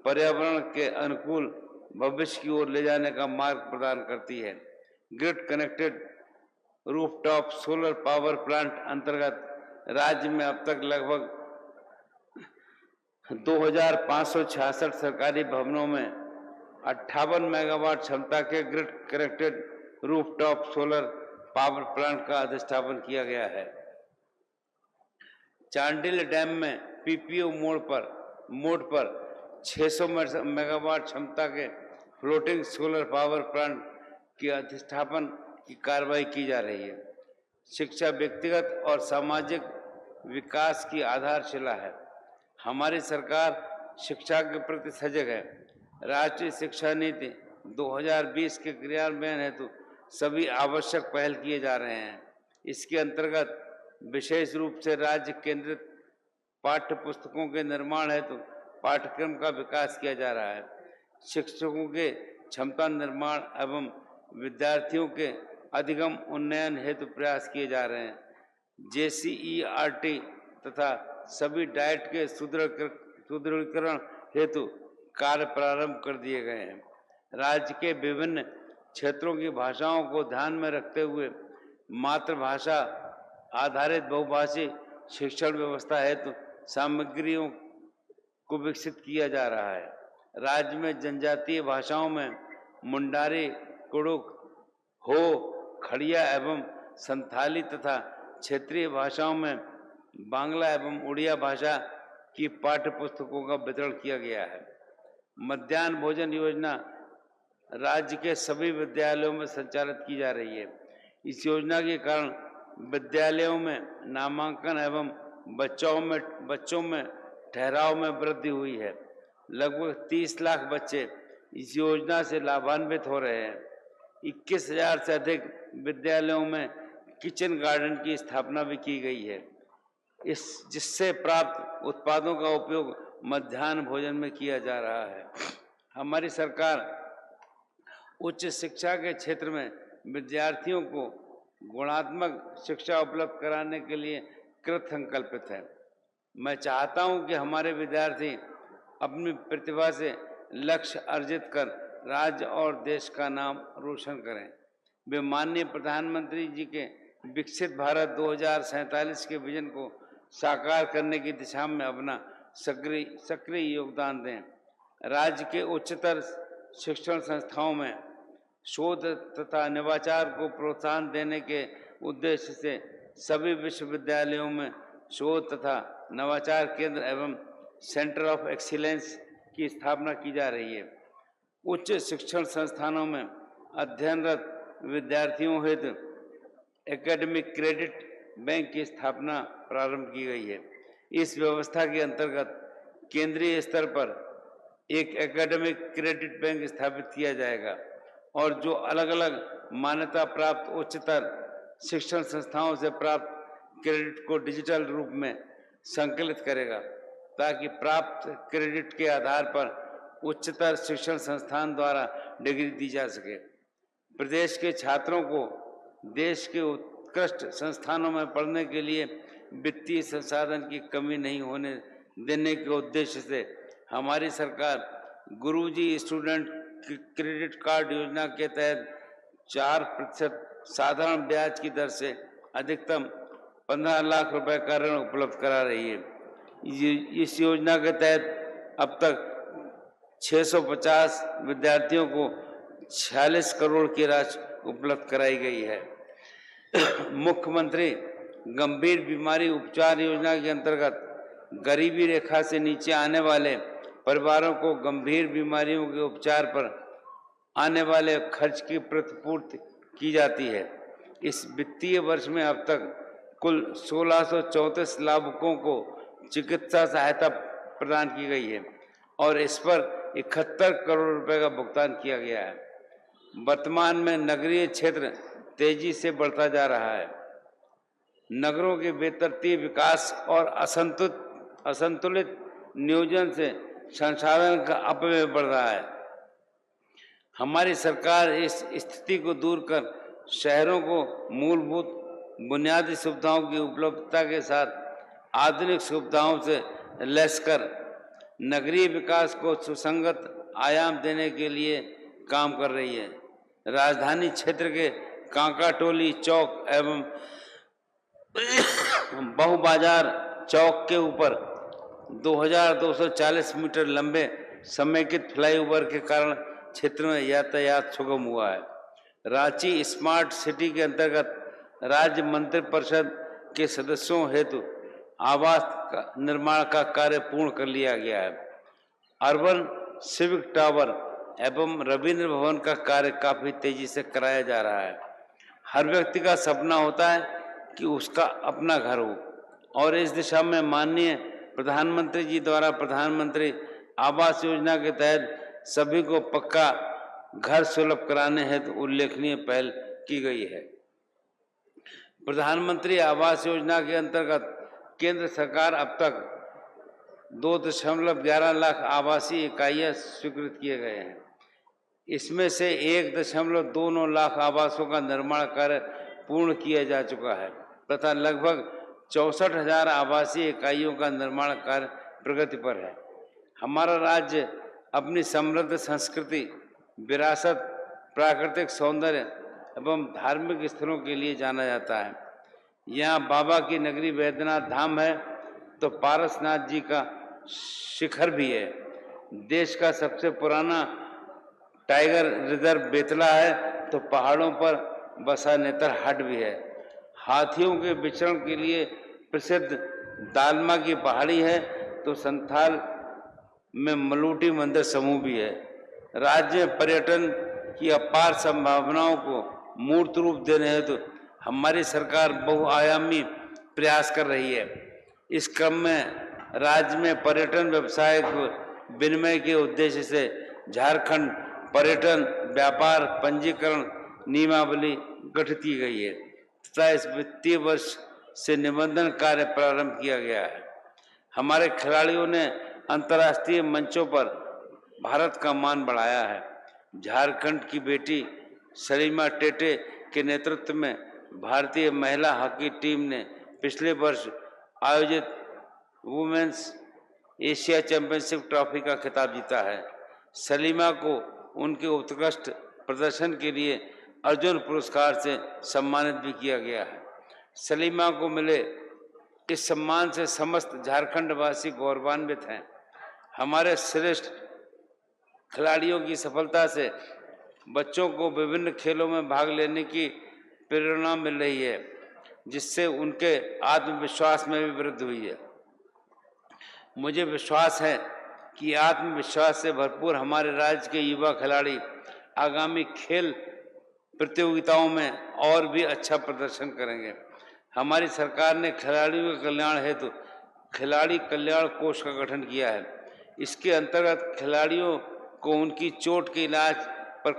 पर्यावरण के अनुकूल भविष्य की ओर ले जाने का मार्ग प्रदान करती है। Grid connected rooftop solar power plant अंतर्गत राज्य में अब तक लगभग 2566 सरकारी भवनों में 58 मेगावाट क्षमता के grid connected rooftop solar power plant का अधिष्ठापन किया गया है। चांडिल डैम में पीपीओ मोड पर 600 मेगावाट क्षमता के फ्लोटिंग सोलर पावर प्लांट के अधिष्ठापन की कार्रवाई की जा रही है। शिक्षा व्यक्तिगत और सामाजिक विकास की आधारशिला है। हमारी सरकार शिक्षा के प्रति सजग है। राष्ट्रीय शिक्षा नीति 2020 के क्रियान्वयन हेतु सभी आवश्यक पहल किए जा रहे हैं। इसके अंतर्गत विशेष रूप से राज्य केंद्रित पाठ्य पुस्तकों के निर्माण हेतु पाठ्यक्रम का विकास किया जा रहा है। शिक्षकों के क्षमता निर्माण एवं विद्यार्थियों के अधिगम उन्नयन हेतु प्रयास किए जा रहे हैं। JCERT तथा सभी डाइट के सुदृढ़ीकरण हेतु कार्य प्रारंभ कर दिए गए हैं। राज्य के विभिन्न क्षेत्रों की भाषाओं को ध्यान में रखते हुए मातृभाषा आधारित बहुभाषी शिक्षण व्यवस्था हेतु सामग्रियों को विकसित किया जा रहा है। राज्य में जनजातीय भाषाओं में मुंडारी, कुड़ुक, हो, खड़िया एवं संथाली तथा क्षेत्रीय भाषाओं में बांग्ला एवं उड़िया भाषा की पाठ्य पुस्तकों का वितरण किया गया है। मध्याह्न भोजन योजना राज्य के सभी विद्यालयों में संचालित की जा रही है। इस योजना के कारण विद्यालयों में नामांकन एवं बच्चों में ठहराव में वृद्धि हुई है। लगभग 30 लाख बच्चे इस योजना से लाभान्वित हो रहे हैं। 21,000 से अधिक विद्यालयों में किचन गार्डन की स्थापना भी की गई है, जिससे प्राप्त उत्पादों का उपयोग मध्याह्न भोजन में किया जा रहा है। हमारी सरकार उच्च शिक्षा के क्षेत्र में विद्यार्थियों को गुणात्मक शिक्षा उपलब्ध कराने के लिए कृत संकल्पित है। मैं चाहता हूं कि हमारे विद्यार्थी अपनी प्रतिभा से लक्ष्य अर्जित कर राज्य और देश का नाम रोशन करें। वे माननीय प्रधानमंत्री जी के विकसित भारत 2047 के विजन को साकार करने की दिशा में अपना सक्रिय योगदान दें। राज्य के उच्चतर शिक्षण संस्थाओं में शोध तथा नवाचार को प्रोत्साहन देने के उद्देश्य से सभी विश्वविद्यालयों में शोध तथा नवाचार केंद्र एवं सेंटर ऑफ एक्सीलेंस की स्थापना की जा रही है। उच्च शिक्षण संस्थानों में अध्ययनरत विद्यार्थियों हेतु एकेडमिक क्रेडिट बैंक की स्थापना प्रारंभ की गई है। इस व्यवस्था के अंतर्गत केंद्रीय स्तर पर एक एकेडमिक क्रेडिट बैंक स्थापित किया जाएगा और जो अलग अलग मान्यता प्राप्त उच्चतर शिक्षण संस्थाओं से प्राप्त क्रेडिट को डिजिटल रूप में संकलित करेगा, ताकि प्राप्त क्रेडिट के आधार पर उच्चतर शिक्षण संस्थान द्वारा डिग्री दी जा सके। प्रदेश के छात्रों को देश के उत्कृष्ट संस्थानों में पढ़ने के लिए वित्तीय संसाधन की कमी नहीं होने देने के उद्देश्य से हमारी सरकार गुरुजी स्टूडेंट क्रेडिट कार्ड योजना के तहत 4% साधारण ब्याज की दर से अधिकतम 15 लाख रुपए का ऋण उपलब्ध करा रही है। इस योजना के तहत अब तक 650 विद्यार्थियों को 46 करोड़ की राशि उपलब्ध कराई गई है। मुख्यमंत्री गंभीर बीमारी उपचार योजना के अंतर्गत गरीबी रेखा से नीचे आने वाले परिवारों को गंभीर बीमारियों के उपचार पर आने वाले खर्च की प्रतिपूर्ति की जाती है। इस वित्तीय वर्ष में अब तक कुल 1634 लाभुकों को चिकित्सा सहायता प्रदान की गई है और इस पर 71 करोड़ रुपए का भुगतान किया गया है। वर्तमान में नगरीय क्षेत्र तेजी से बढ़ता जा रहा है। नगरों के बेतरतीब विकास और असंतुलित नियोजन से संसाधन का अपव्यय बढ़ रहा है। हमारी सरकार इस स्थिति को दूर कर शहरों को मूलभूत बुनियादी सुविधाओं की उपलब्धता के साथ आधुनिक सुविधाओं से लैस कर नगरीय विकास को सुसंगत आयाम देने के लिए काम कर रही है। राजधानी क्षेत्र के कांकाटोली चौक एवं बहुबाजार चौक के ऊपर 2240 मीटर लंबे समेकित फ्लाईओवर के कारण क्षेत्र में यातायात सुगम हुआ है। रांची स्मार्ट सिटी के अंतर्गत राज्य मंत्रिपरिषद के सदस्यों हेतु आवास का निर्माण का कार्य पूर्ण कर लिया गया है। अर्बन सिविक टावर एवं रविंद्र भवन का कार्य काफी तेजी से कराया जा रहा है। हर व्यक्ति का सपना होता है कि उसका अपना घर हो और इस दिशा में माननीय प्रधानमंत्री जी द्वारा प्रधानमंत्री आवास योजना के तहत सभी को पक्का घर सुलभ कराने हेतु उल्लेखनीय पहल की गई है। प्रधानमंत्री आवास योजना के अंतर्गत केंद्र सरकार अब तक 2.11 लाख आवासीय इकाइयां स्वीकृत किए गए हैं। इसमें से 1.29 लाख आवासों का निर्माण कार्य पूर्ण किया जा चुका है तथा लगभग 64,000 आवासीय इकाइयों का निर्माण कार्य प्रगति पर है। हमारा राज्य अपनी समृद्ध संस्कृति, विरासत, प्राकृतिक सौंदर्य एवं धार्मिक स्थलों के लिए जाना जाता है। यहाँ बाबा की नगरी वैद्यनाथ धाम है तो पारसनाथ जी का शिखर भी है। देश का सबसे पुराना टाइगर रिजर्व बेतला है तो पहाड़ों पर बसा नेतरहाट भी है। हाथियों के विचरण के लिए प्रसिद्ध दालमा की पहाड़ी है तो संथाल में मलूटी मंदिर समूह भी है। राज्य में पर्यटन की अपार संभावनाओं को मूर्त रूप देने हेतु हमारी सरकार बहुआयामी प्रयास कर रही है। इस क्रम में राज्य में पर्यटन व्यवसाय को विनिमय के उद्देश्य से झारखंड पर्यटन व्यापार पंजीकरण नियमावली गठित की गई है तथा इस वित्तीय वर्ष से निबंधन कार्य प्रारंभ किया गया है। हमारे खिलाड़ियों ने अंतर्राष्ट्रीय मंचों पर भारत का मान बढ़ाया है। झारखंड की बेटी सलीमा टेटे के नेतृत्व में भारतीय महिला हॉकी टीम ने पिछले वर्ष आयोजित वुमेन्स एशिया चैंपियनशिप ट्रॉफी का खिताब जीता है। सलीमा को उनके उत्कृष्ट प्रदर्शन के लिए अर्जुन पुरस्कार से सम्मानित भी किया गया है। सलीमा को मिले इस सम्मान से समस्त झारखंड वासी गौरवान्वित हैं। हमारे श्रेष्ठ खिलाड़ियों की सफलता से बच्चों को विभिन्न खेलों में भाग लेने की प्रेरणा मिल रही है जिससे उनके आत्मविश्वास में भी वृद्धि हुई है। मुझे विश्वास है कि आत्मविश्वास से भरपूर हमारे राज्य के युवा खिलाड़ी आगामी खेल प्रतियोगिताओं में और भी अच्छा प्रदर्शन करेंगे। हमारी सरकार ने खिलाड़ियों के कल्याण हेतु खिलाड़ी कल्याण कोष का गठन किया है। इसके अंतर्गत खिलाड़ियों को उनकी चोट के इलाज पर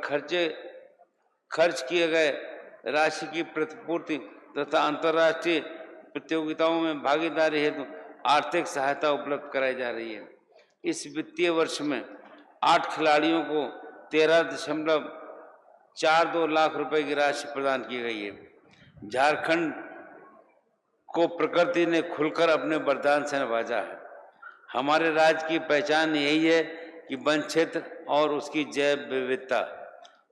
खर्च किए गए राशि की प्रतिपूर्ति तथा अंतर्राष्ट्रीय प्रतियोगिताओं में भागीदारी हेतु आर्थिक सहायता उपलब्ध कराई जा रही है। इस वित्तीय वर्ष में 8 खिलाड़ियों को 13.42 लाख रुपए की राशि प्रदान की गई है। झारखंड को प्रकृति ने खुलकर अपने वरदान से नवाजा है। हमारे राज्य की पहचान यही है कि वन क्षेत्र और उसकी जैव विविधता।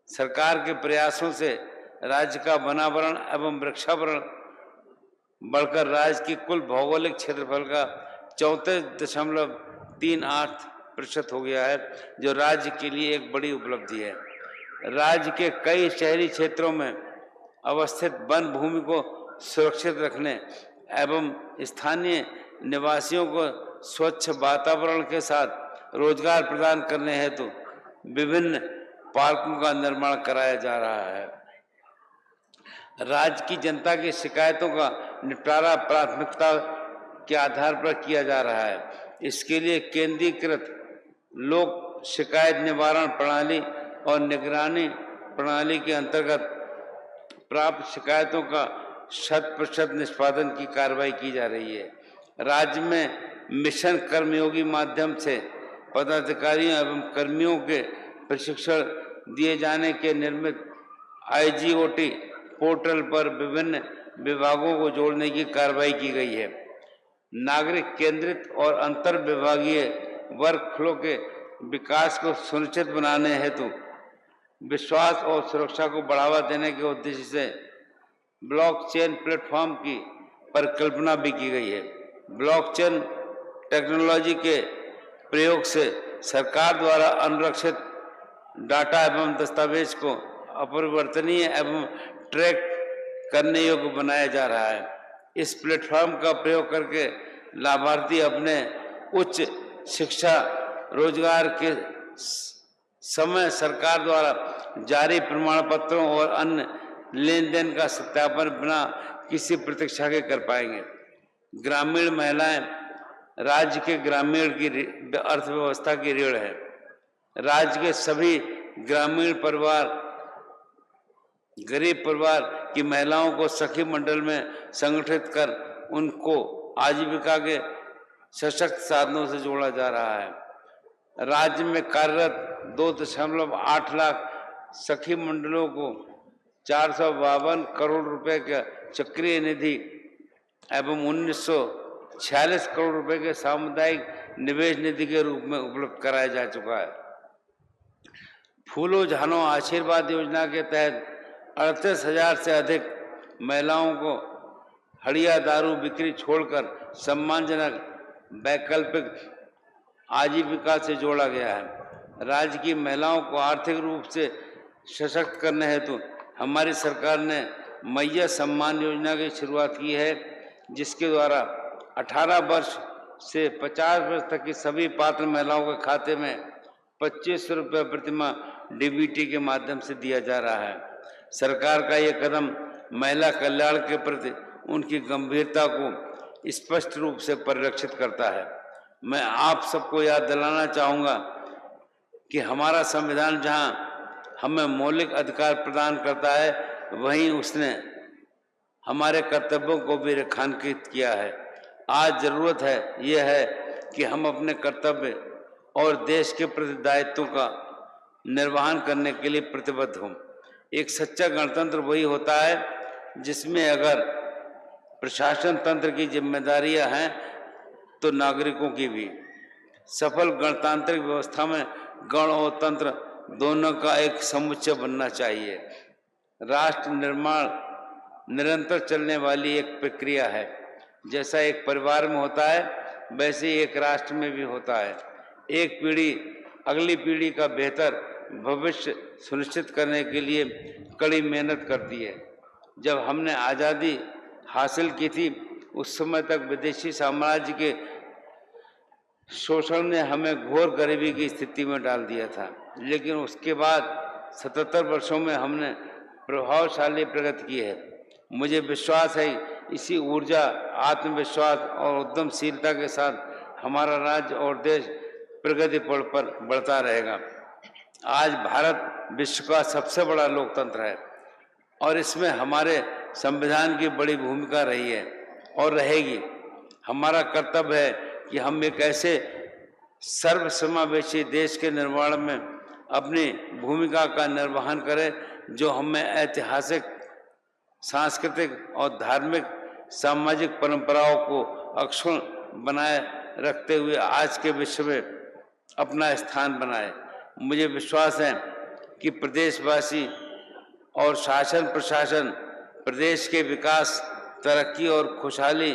सरकार के प्रयासों से राज्य का वनावरण एवं वृक्षावरण बढ़कर राज्य की कुल भौगोलिक क्षेत्रफल का 34.38% हो गया है, जो राज्य के लिए एक बड़ी उपलब्धि है। राज्य के कई शहरी क्षेत्रों में अवस्थित वन भूमि को सुरक्षित रखने एवं स्थानीय निवासियों को स्वच्छ वातावरण के साथ रोजगार प्रदान करने हेतु विभिन्न पार्कों का निर्माण कराया जा रहा है। राज्य की जनता की शिकायतों का निपटारा प्राथमिकता के आधार पर किया जा रहा है। इसके लिए केंद्रीकृत लोक शिकायत निवारण प्रणाली और निगरानी प्रणाली के अंतर्गत प्राप्त शिकायतों का 100% निष्पादन की कार्रवाई की जा रही है। राज्य में मिशन कर्मयोगी माध्यम से पदाधिकारियों एवं कर्मियों के प्रशिक्षण दिए जाने के निर्मित IGOT पोर्टल पर विभिन्न विभागों को जोड़ने की कार्रवाई की गई है। नागरिक केंद्रित और अंतर विभागीय वर्क फ्लो के विकास को सुनिश्चित बनाने हेतु विश्वास और सुरक्षा को बढ़ावा देने के उद्देश्य से ब्लॉकचेन प्लेटफॉर्म की परिकल्पना भी की गई है। ब्लॉकचेन टेक्नोलॉजी के प्रयोग से सरकार द्वारा अनुरक्षित डाटा एवं दस्तावेज को अपरिवर्तनीय एवं ट्रैक करने योग्य बनाया जा रहा है। इस प्लेटफॉर्म का प्रयोग करके लाभार्थी अपने उच्च शिक्षा रोजगार के समय सरकार द्वारा जारी प्रमाण पत्रों और अन्य लेन देन का सत्यापन बिना किसी प्रतीक्षा के कर पाएंगे। ग्रामीण महिलाएं राज्य के ग्रामीण की अर्थव्यवस्था की रीढ़ है। राज्य के सभी ग्रामीण परिवार गरीब परिवार की महिलाओं को सखी मंडल में संगठित कर उनको आजीविका के सशक्त साधनों से जोड़ा जा रहा है। राज्य में कार्यरत 2.8 लाख सखी मंडलों को 452 करोड़ रुपए का चक्रीय निधि एवं 1946 करोड़ रुपए के सामुदायिक निवेश निधि के रूप में उपलब्ध कराया जा चुका है। फूलों झानों आशीर्वाद योजना के तहत 38,000 से अधिक महिलाओं को हड़िया दारू बिक्री छोड़कर सम्मानजनक वैकल्पिक आजीविका से जोड़ा गया है। राज्य की महिलाओं को आर्थिक रूप से सशक्त करने हेतु हमारी सरकार ने मैया सम्मान योजना की शुरुआत की है, जिसके द्वारा 18 वर्ष से 50 वर्ष तक की सभी पात्र महिलाओं के खाते में 2500 रुपये प्रतिमाह डीबीटी के माध्यम से दिया जा रहा है। सरकार का ये कदम महिला कल्याण के प्रति उनकी गंभीरता को स्पष्ट रूप से परिलक्षित करता है। मैं आप सबको याद दिलाना चाहूँगा कि हमारा संविधान जहाँ हमें मौलिक अधिकार प्रदान करता है, वहीं उसने हमारे कर्तव्यों को भी रेखांकित किया है। आज जरूरत है यह है कि हम अपने कर्तव्य और देश के प्रति दायित्वों का निर्वहन करने के लिए प्रतिबद्ध हों। एक सच्चा गणतंत्र वही होता है जिसमें अगर प्रशासन तंत्र की जिम्मेदारियां हैं तो नागरिकों की भी। सफल गणतांत्रिक व्यवस्था में गण और तंत्र दोनों का एक समुच्चय बनना चाहिए। राष्ट्र निर्माण निरंतर चलने वाली एक प्रक्रिया है। जैसा एक परिवार में होता है, वैसे ही एक राष्ट्र में भी होता है। एक पीढ़ी अगली पीढ़ी का बेहतर भविष्य सुनिश्चित करने के लिए कड़ी मेहनत करती है। जब हमने आज़ादी हासिल की थी, उस समय तक विदेशी साम्राज्य के शोषण ने हमें घोर गरीबी की स्थिति में डाल दिया था, लेकिन उसके बाद 77 वर्षों में हमने प्रभावशाली प्रगति की है। मुझे विश्वास है इसी ऊर्जा, आत्मविश्वास और उद्यमशीलता के साथ हमारा राज्य और देश प्रगति पड़ पर बढ़ता रहेगा। आज भारत विश्व का सबसे बड़ा लोकतंत्र है और इसमें हमारे संविधान की बड़ी भूमिका रही है और रहेगी। हमारा कर्तव्य है कि हम एक ऐसे सर्वसमावेशी देश के निर्माण में अपनी भूमिका का निर्वहन करें जो हमें ऐतिहासिक, सांस्कृतिक और धार्मिक सामाजिक परंपराओं को अक्षुण्ण बनाए रखते हुए आज के विश्व में अपना स्थान बनाए। मुझे विश्वास है कि प्रदेशवासी और शासन प्रशासन प्रदेश के विकास, तरक्की और खुशहाली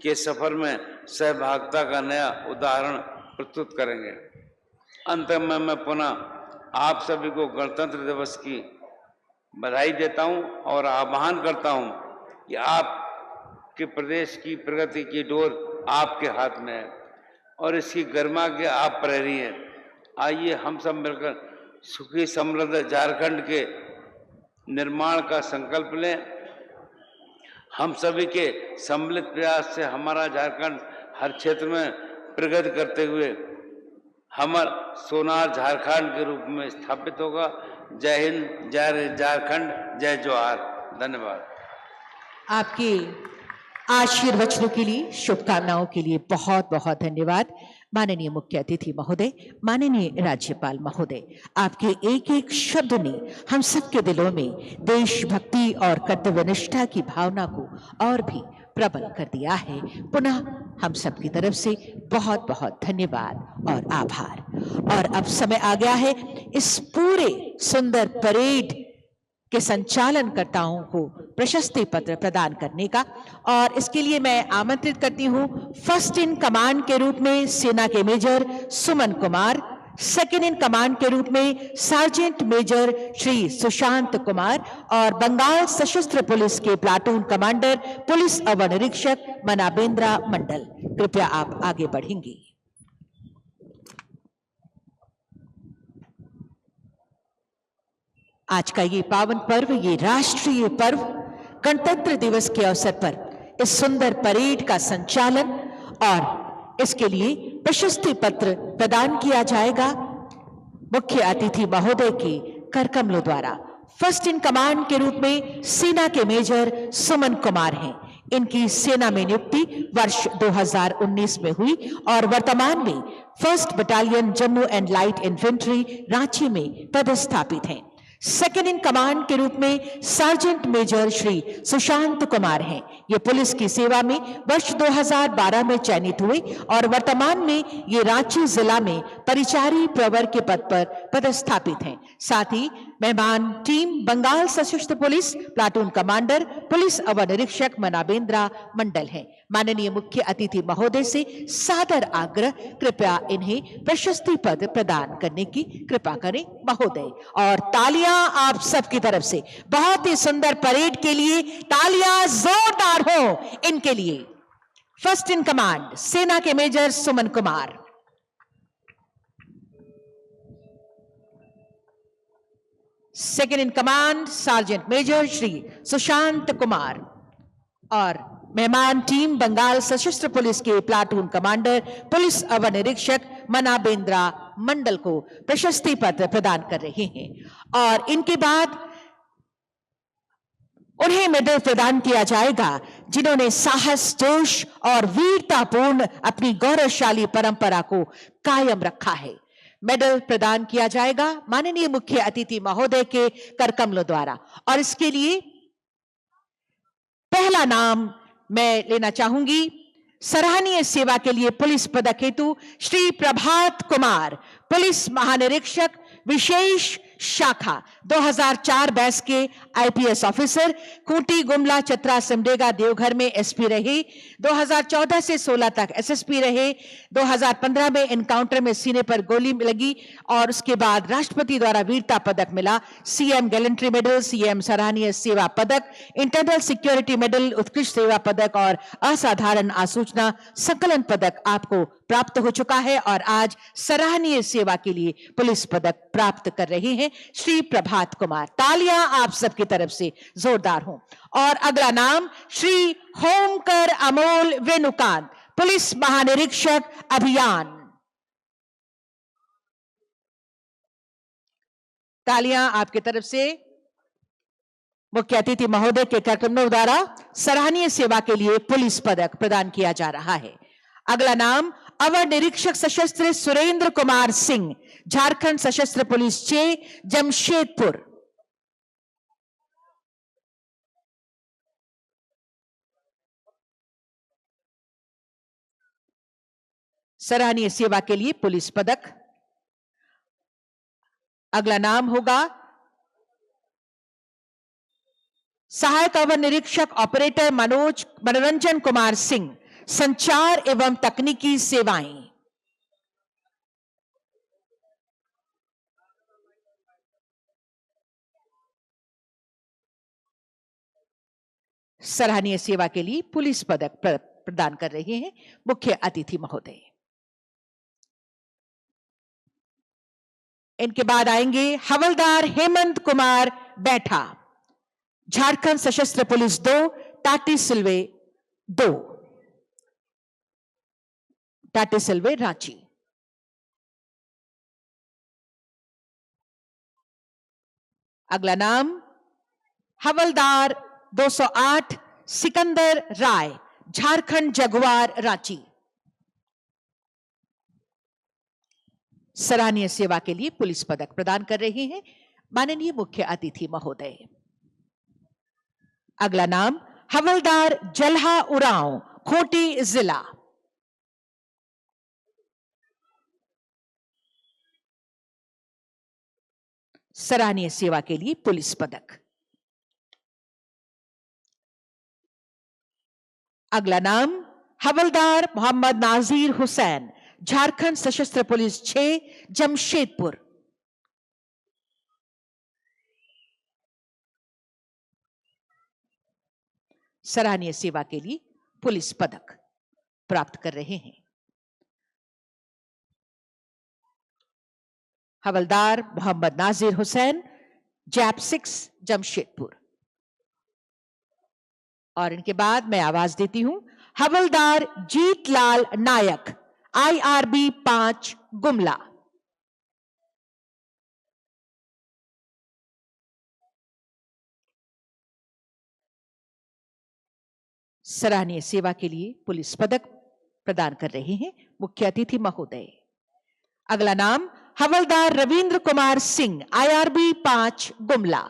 के सफर में सहभागिता का नया उदाहरण प्रस्तुत करेंगे। अंत में मैं पुनः आप सभी को गणतंत्र दिवस की बधाई देता हूं और आह्वान करता हूं कि आपके प्रदेश की प्रगति की डोर आपके हाथ में है और इसकी गरिमा के आप प्रहरी हैं। आइए हम सब मिलकर सुखी समृद्ध झारखंड के निर्माण का संकल्प लें। हम सभी के सम्मिलित प्रयास से हमारा झारखंड हर क्षेत्र में प्रगति करते हुए हमर सोनार झारखंड के रूप में स्थापित होगा। जय हिंद, जय झारखंड, जय जोहार। धन्यवाद। आपके आशीर्वचनों के लिए, शुभकामनाओं के लिए बहुत बहुत धन्यवाद। माननीय मुख्य अतिथि महोदय, माननीय राज्यपाल महोदय, आपके एक एक शब्द ने हम सबके दिलों में देशभक्ति और कर्तव्यनिष्ठा की भावना को और भी प्रबल कर दिया है। पुनः हम सबकी तरफ से बहुत बहुत धन्यवाद और आभार। और अब समय आ गया है इस पूरे सुंदर परेड के संचालनकर्ताओं को प्रशस्ति पत्र प्रदान करने का, और इसके लिए मैं आमंत्रित करती हूं फर्स्ट इन कमांड के रूप में सेना के major Suman Kumar, second in command के रूप में सार्जेंट मेजर श्री सुशांत कुमार और बंगाल सशस्त्र पुलिस के प्लाटून कमांडर पुलिस अवर निरीक्षक मनाबेंद्रा मंडल। कृपया आप आगे बढ़ेंगे। आज का ये पावन पर्व, ये राष्ट्रीय पर्व गणतंत्र दिवस के अवसर पर इस सुंदर परेड का संचालन और इसके लिए प्रशस्ति पत्र प्रदान किया जाएगा मुख्य अतिथि महोदय के करकमलों द्वारा। फर्स्ट इन कमांड के रूप में सेना के मेजर सुमन कुमार हैं। इनकी सेना में नियुक्ति वर्ष 2019 में हुई और वर्तमान में 1st battalion Jammu and light infantry Ranchi में पदस्थापित हैं। सेकेंड इन कमांड के रूप में सार्जेंट मेजर श्री सुशांत कुमार हैं। ये पुलिस की सेवा में वर्ष 2012 में चयनित हुए और वर्तमान में ये रांची जिला में परिचारी प्रवर के पद पर पदस्थापित हैं। साथ ही मेहमान टीम बंगाल सशस्त्र पुलिस प्लाटून कमांडर पुलिस अवर निरीक्षक मनाबेंद्रा मंडल हैं। माननीय मुख्य अतिथि महोदय से सादर आग्रह, कृपया इन्हें प्रशस्ति पद प्रदान करने की कृपा करें महोदय। और तालियां आप सबकी तरफ से बहुत ही सुंदर परेड के लिए, तालियां जोरदार हो इनके लिए। फर्स्ट इन कमांड सेना के major Suman Kumar, second in command sergeant major Shri Sushant Kumar और मेहमान टीम बंगाल सशस्त्र पुलिस के प्लाटून कमांडर पुलिस अवर निरीक्षक मनाबेंद्रा मंडल को प्रशस्ति पत्र प्रदान कर रहे हैं। और इनके बाद उन्हें मेडल प्रदान किया जाएगा जिन्होंने साहस, जोश और वीरतापूर्ण अपनी गौरवशाली परंपरा को कायम रखा है। मेडल प्रदान किया जाएगा माननीय मुख्य अतिथि महोदय के करकमलों द्वारा। और इसके लिए पहला नाम मैं लेना चाहूंगी सराहनीय सेवा के लिए पुलिस पदक हेतु श्री प्रभात कुमार, पुलिस महानिरीक्षक विशेष शाखा 2004 बैच के आईपीएस ऑफिसर, खूंटी, गुमला, चतरा, सिमडेगा, देवघर में एसपी रहे, 2014 से 16 तक एसएसपी रहे, 2015 में एनकाउंटर में सीने पर गोली लगी और उसके बाद राष्ट्रपति द्वारा वीरता पदक मिला, सीएम गैलेंट्री मेडल, सीएम सराहनीय सेवा पदक, इंटरनल सिक्योरिटी मेडल, उत्कृष्ट सेवा पदक और असाधारण आसूचना संकलन पदक आपको प्राप्त हो चुका है और आज सराहनीय सेवा के लिए पुलिस पदक प्राप्त कर रहे हैं श्री प्रभात कुमार। तालियां आप सबकी तरफ से जोरदार हों। और अगला नाम श्री होमकर अमोल वेणुकांत, पुलिस महानिरीक्षक अभियान। तालियां आपकी तरफ से मुख्य अतिथि महोदय के कार्यक्रमों द्वारा सराहनीय सेवा के लिए पुलिस पदक प्रदान किया जा रहा है। अगला नाम अवर निरीक्षक सशस्त्र सुरेंद्र कुमार सिंह, झारखंड सशस्त्र पुलिस 6 जमशेदपुर। सराहनीय सेवा के लिए पुलिस पदक। अगला नाम होगा सहायक अवर निरीक्षक ऑपरेटर मनोरंजन कुमार सिंह, संचार एवं तकनीकी सेवाएं। सराहनीय सेवा के लिए पुलिस पदक प्रदान कर रहे हैं मुख्य अतिथि महोदय। इनके बाद आएंगे हवलदार हेमंत कुमार बैठा, झारखंड सशस्त्र पुलिस 2 टाटी सिल्वे 2, टाटी सिल्वे रांची। अगला नाम हवलदार 208 सिकंदर राय, झारखंड जगुआर रांची। सराहनीय सेवा के लिए पुलिस पदक प्रदान कर रहे हैं माननीय मुख्य अतिथि महोदय। अगला नाम हवलदार जल्हा उरांव, खूंटी जिला। सराहनीय सेवा के लिए पुलिस पदक। अगला नाम हवलदार मोहम्मद नाजीर हुसैन, झारखंड सशस्त्र पुलिस 6 जमशेदपुर। सराहनीय सेवा के लिए पुलिस पदक प्राप्त कर रहे हैं। हवलदार मोहम्मद नाजीर हुसैन, जैप 6 जमशेदपुर। और इनके बाद मैं आवाज देती हूं हवलदार जीतलाल नायक, आईआरबी 5 गुमला। सराहनीय सेवा के लिए पुलिस पदक प्रदान कर रहे हैं मुख्य अतिथि महोदय। अगला नाम हवलदार रविंद्र कुमार सिंह, IRB 5 गुमला।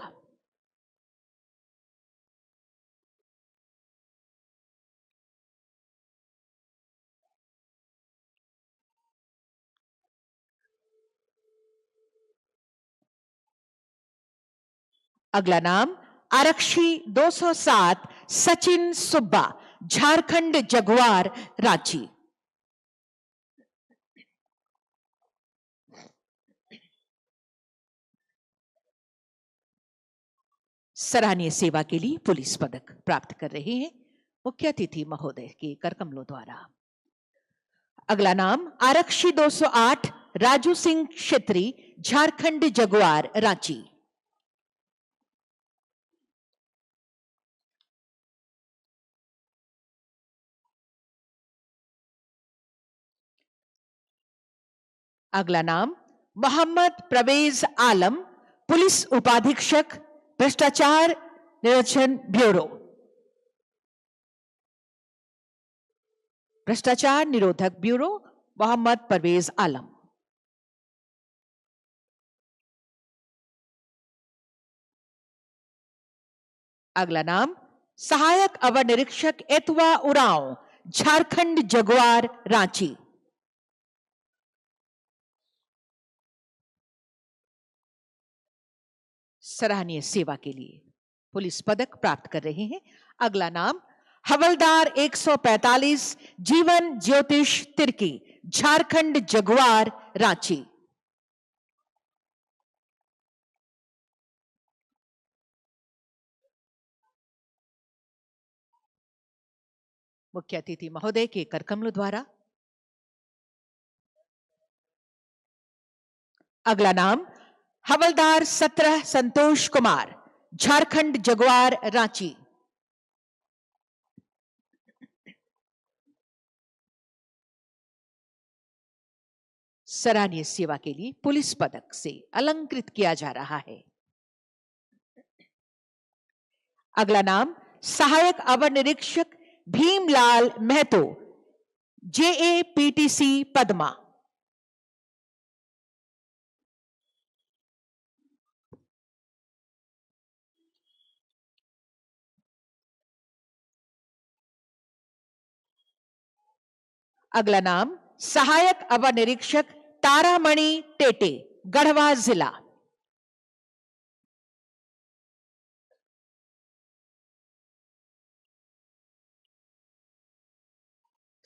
अगला नाम आरक्षी 207 सचिन सुब्बा, झारखंड जगुआर रांची। सराहनीय सेवा के लिए पुलिस पदक प्राप्त कर रहे हैं मुख्य अतिथि महोदय के करकमलों द्वारा। अगला नाम आरक्षी 208 राजू सिंह क्षेत्री, झारखंड जगुआर रांची। अगला नाम मोहम्मद प्रवेज आलम, पुलिस उपाधीक्षक, भ्रष्टाचार निरोधन ब्यूरो। भ्रष्टाचार निरोधक ब्यूरो, मोहम्मद परवेज आलम। अगला नाम सहायक अवर निरीक्षक एतवा उरांव, झारखंड जगुआर रांची। सराहनीय सेवा के लिए पुलिस पदक प्राप्त कर रहे हैं। अगला नाम हवलदार 145 जीवन ज्योतिष तिर्की, झारखंड जगुआर रांची। मुख्य अतिथि महोदय के करकमलों द्वारा। अगला नाम हवलदार 17 संतोष कुमार, झारखंड जगुआर रांची। सराहनीय सेवा के लिए पुलिस पदक से अलंकृत किया जा रहा है। अगला नाम सहायक अवर निरीक्षक भीमलाल महतो, JAPTC पदमा। अगला नाम सहायक अवर निरीक्षक तारामणि टेटे, गढ़वा जिला।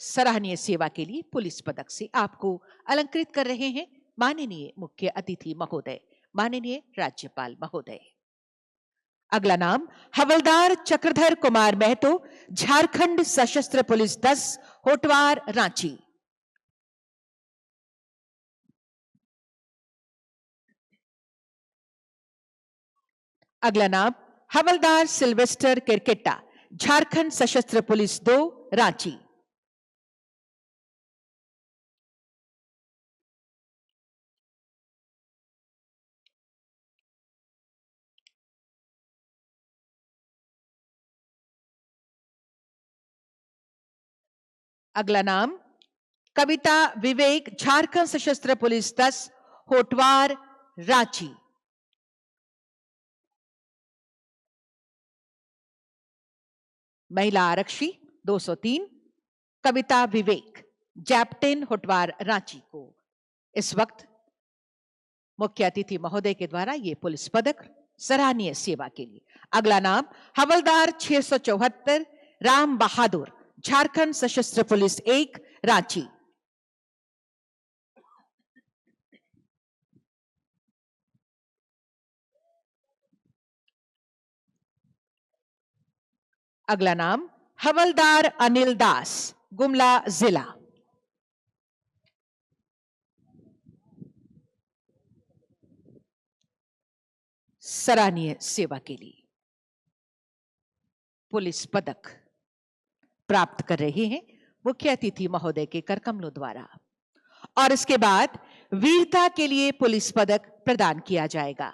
सराहनीय सेवा के लिए पुलिस पदक से आपको अलंकृत कर रहे हैं माननीय मुख्य अतिथि महोदय, माननीय राज्यपाल महोदय। अगला नाम हवलदार चक्रधर कुमार महतो, झारखंड सशस्त्र पुलिस 10 होटवार रांची। अगला नाम हवलदार सिल्वेस्टर किरकेटा, झारखंड सशस्त्र पुलिस 2 रांची। अगला नाम कविता विवेक, झारखंड सशस्त्र पुलिस 10 होटवार रांची। महिला आरक्षी 203 कविता विवेक, जैप्टेन होटवार रांची को इस वक्त मुख्य अतिथि महोदय के द्वारा ये पुलिस पदक सराहनीय सेवा के लिए। अगला नाम हवलदार 674 राम बहादुर, झारखंड सशस्त्र पुलिस 1 रांची। अगला नाम हवलदार अनिल दास, गुमला जिला। सराहनीय सेवा के लिए पुलिस पदक प्राप्त कर रहे हैं मुख्य अतिथि महोदय के करकमलों द्वारा। और इसके बाद वीरता के लिए पुलिस पदक प्रदान किया जाएगा।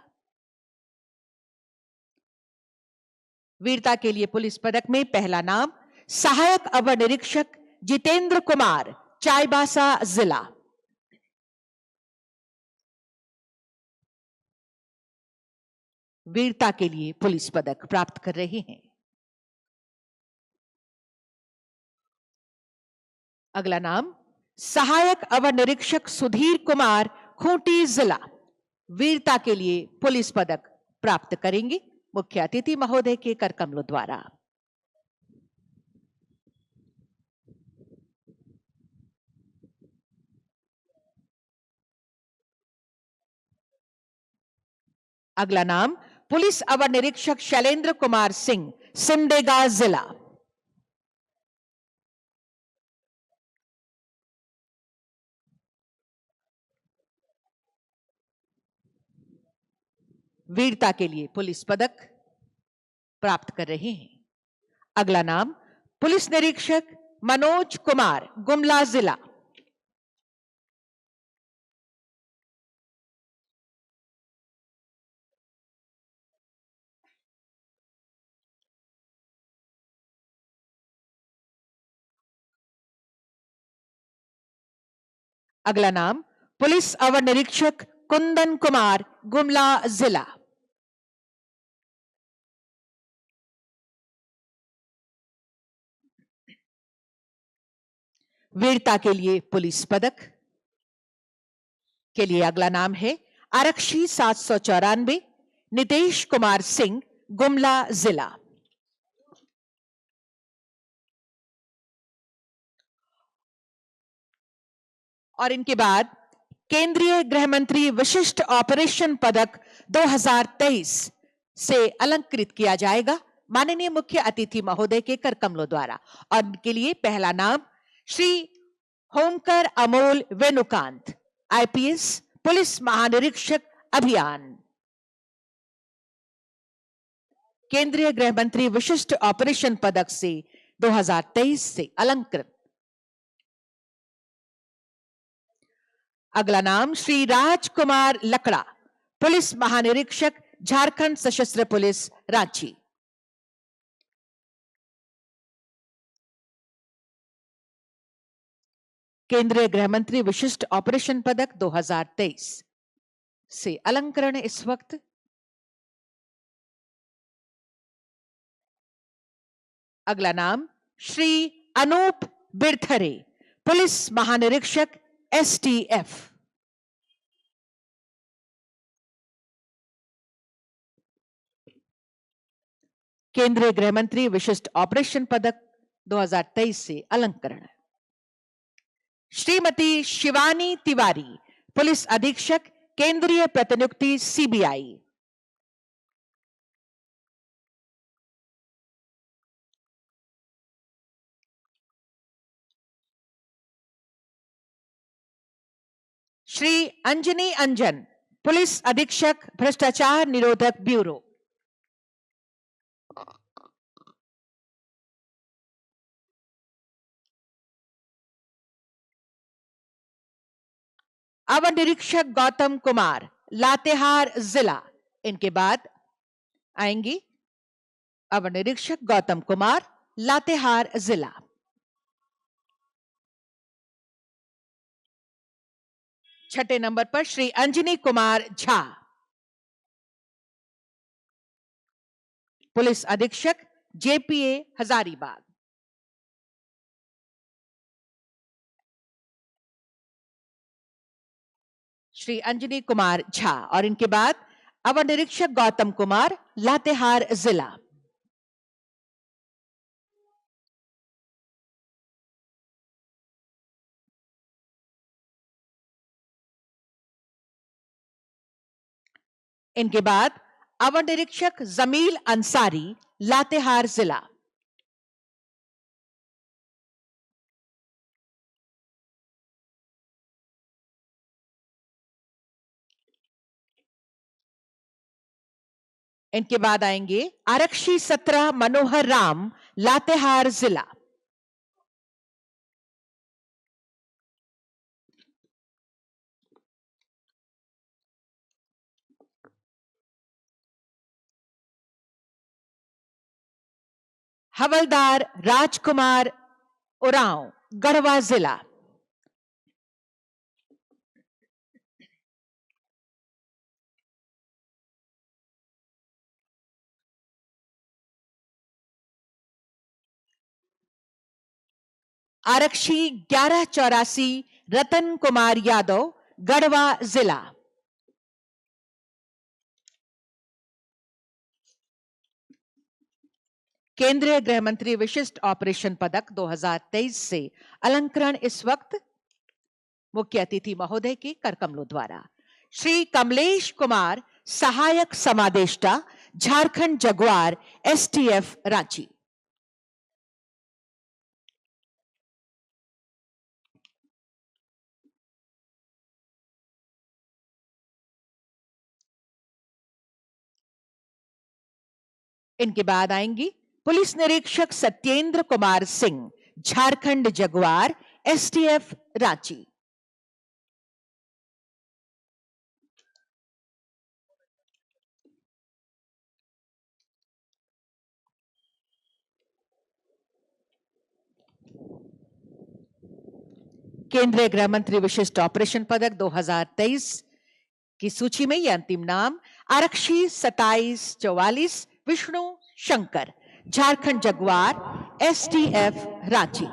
वीरता के लिए पुलिस पदक में पहला नाम सहायक अवर निरीक्षक जितेंद्र कुमार, चाईबासा जिला। वीरता के लिए पुलिस पदक प्राप्त कर रहे हैं। अगला नाम सहायक अवर निरीक्षक सुधीर कुमार, खूंटी जिला। वीरता के लिए पुलिस पदक प्राप्त करेंगे मुख्य अतिथि महोदय के करकमलों द्वारा। अगला नाम पुलिस अवर निरीक्षक शैलेंद्र कुमार सिंह, सिमडेगा जिला। वीरता के लिए पुलिस पदक प्राप्त कर रहे हैं। अगला नाम पुलिस निरीक्षक मनोज कुमार, गुमला जिला। अगला नाम पुलिस अवर निरीक्षक कुंदन कुमार, गुमला जिला। वीरता के लिए पुलिस पदक के लिए अगला नाम है आरक्षी 794 नितेश कुमार सिंह, गुमला जिला। और इनके बाद केंद्रीय गृह मंत्री विशिष्ट ऑपरेशन पदक 2023 से अलंकृत किया जाएगा माननीय मुख्य अतिथि महोदय के करकमलों द्वारा। और इनके लिए पहला नाम श्री होमकर अमोल वेणुकांत, आईपीएस पुलिस महानिरीक्षक अभियान। केंद्रीय गृह मंत्री विशिष्ट ऑपरेशन पदक से 2023 से अलंकृत। अगला नाम श्री राजकुमार लकड़ा, पुलिस महानिरीक्षक झारखंड सशस्त्र पुलिस, रांची। केंद्रीय गृह मंत्री विशिष्ट ऑपरेशन पदक 2023 से अलंकरण इस वक्त। अगला नाम श्री अनूप बिरथरे, पुलिस महानिरीक्षक एसटीएफ। केंद्रीय गृह मंत्री विशिष्ट ऑपरेशन पदक 2023 से अलंकरण। श्रीमती शिवानी तिवारी, पुलिस अधीक्षक केंद्रीय प्रतिनियुक्ति सीबीआई। श्री अंजनी अंजन, पुलिस अधीक्षक भ्रष्टाचार निरोधक ब्यूरो। अवर निरीक्षक गौतम कुमार, लातेहार जिला। इनके बाद आएंगी अवर निरीक्षक गौतम कुमार, लातेहार जिला। छठे नंबर पर श्री अंजनी कुमार झा, पुलिस अधीक्षक जेपीए हजारीबाग। श्री अंजनी कुमार झा और इनके बाद अवर निरीक्षक गौतम कुमार, लातेहार जिला। इनके बाद अवर निरीक्षक जमील अंसारी, लातेहार जिला। इनके बाद आएंगे आरक्षी 17 मनोहर राम, लातेहार जिला। हवलदार राजकुमार उरांव, गढ़वा जिला। आरक्षी 1184 रतन कुमार यादव, गढ़वा जिला। केंद्रीय गृह मंत्री विशिष्ट ऑपरेशन पदक 2023 से अलंकरण इस वक्त मुख्य अतिथि महोदय के करकमलों द्वारा श्री कमलेश कुमार, सहायक समादेष्टा, झारखंड जगुआर, एसटीएफ रांची। इनके बाद आएंगी पुलिस निरीक्षक सत्येंद्र कुमार सिंह, झारखंड जगुआर, एसटीएफ रांची। केंद्रीय गृह मंत्री विशिष्ट ऑपरेशन पदक 2023 की सूची में यह अंतिम नाम आरक्षी 2744 विष्णु शंकर, झारखंड जगुआर, एसटीएफ रांची।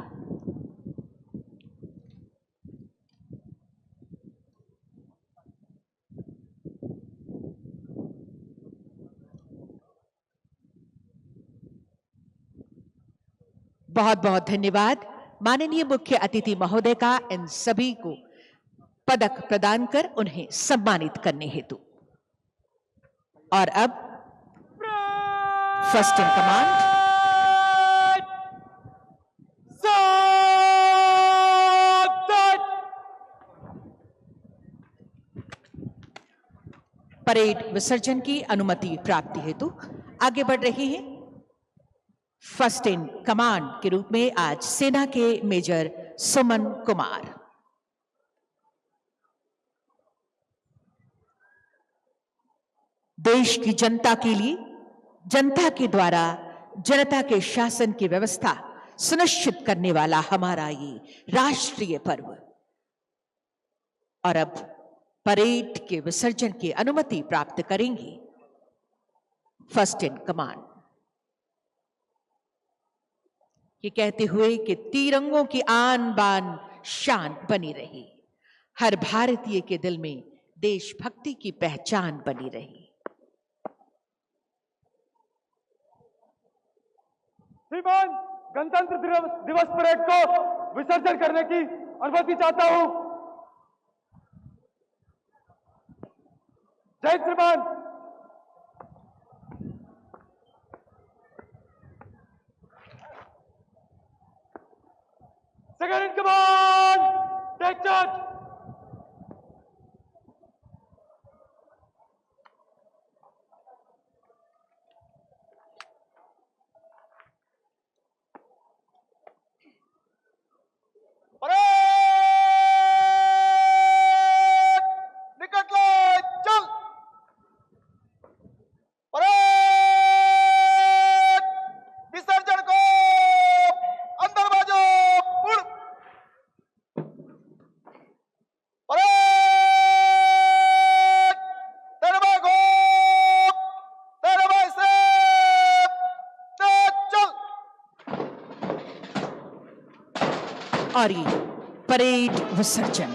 बहुत बहुत धन्यवाद माननीय मुख्य अतिथि महोदय का इन सभी को पदक प्रदान कर उन्हें सम्मानित करने हेतु। और अब फर्स्ट इन कमांड परेड विसर्जन की अनुमति प्राप्ति हेतु आगे बढ़ रही है। फर्स्ट इन कमांड के रूप में आज सेना के मेजर सुमन कुमार। देश की जनता के लिए, जनता के द्वारा जनता के शासन की व्यवस्था सुनिश्चित करने वाला हमारा ये राष्ट्रीय पर्व। और अब परेड के विसर्जन की अनुमति प्राप्त करेंगे फर्स्ट इन कमांड। ये कहते हुए कि तिरंगों की आन बान शान बनी रही, हर भारतीय के दिल में देशभक्ति की पहचान बनी रही। श्रीमान, गणतंत्र दिवस परेड को विसर्जन करने की अनुमति चाहता हूं। जय श्रीमान। Second in command, take charge. और ये परेड विसर्जन।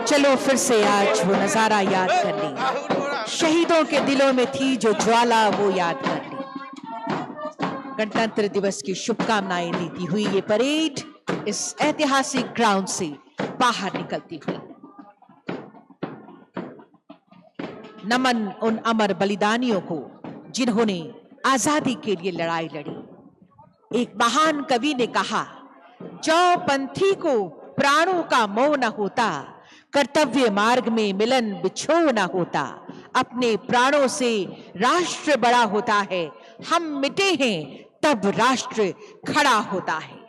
चलो फिर से आज वो नजारा याद कर ली, शहीदों के दिलों में थी जो ज्वाला वो याद कर ली। गणतंत्र दिवस की शुभकामनाएं देती हुई ये परेड इस ऐतिहासिक ग्राउंड से बाहर निकलती हुई। नमन उन अमर बलिदानियों को जिन्होंने आजादी के लिए लड़ाई लड़ी। एक महान कवि ने कहा, जो पंथी को प्राणों का मोह न होता, कर्तव्य मार्ग में मिलन बिछोह न होता, अपने प्राणों से राष्ट्र बड़ा होता है, हम मिटे हैं तब राष्ट्र खड़ा होता है।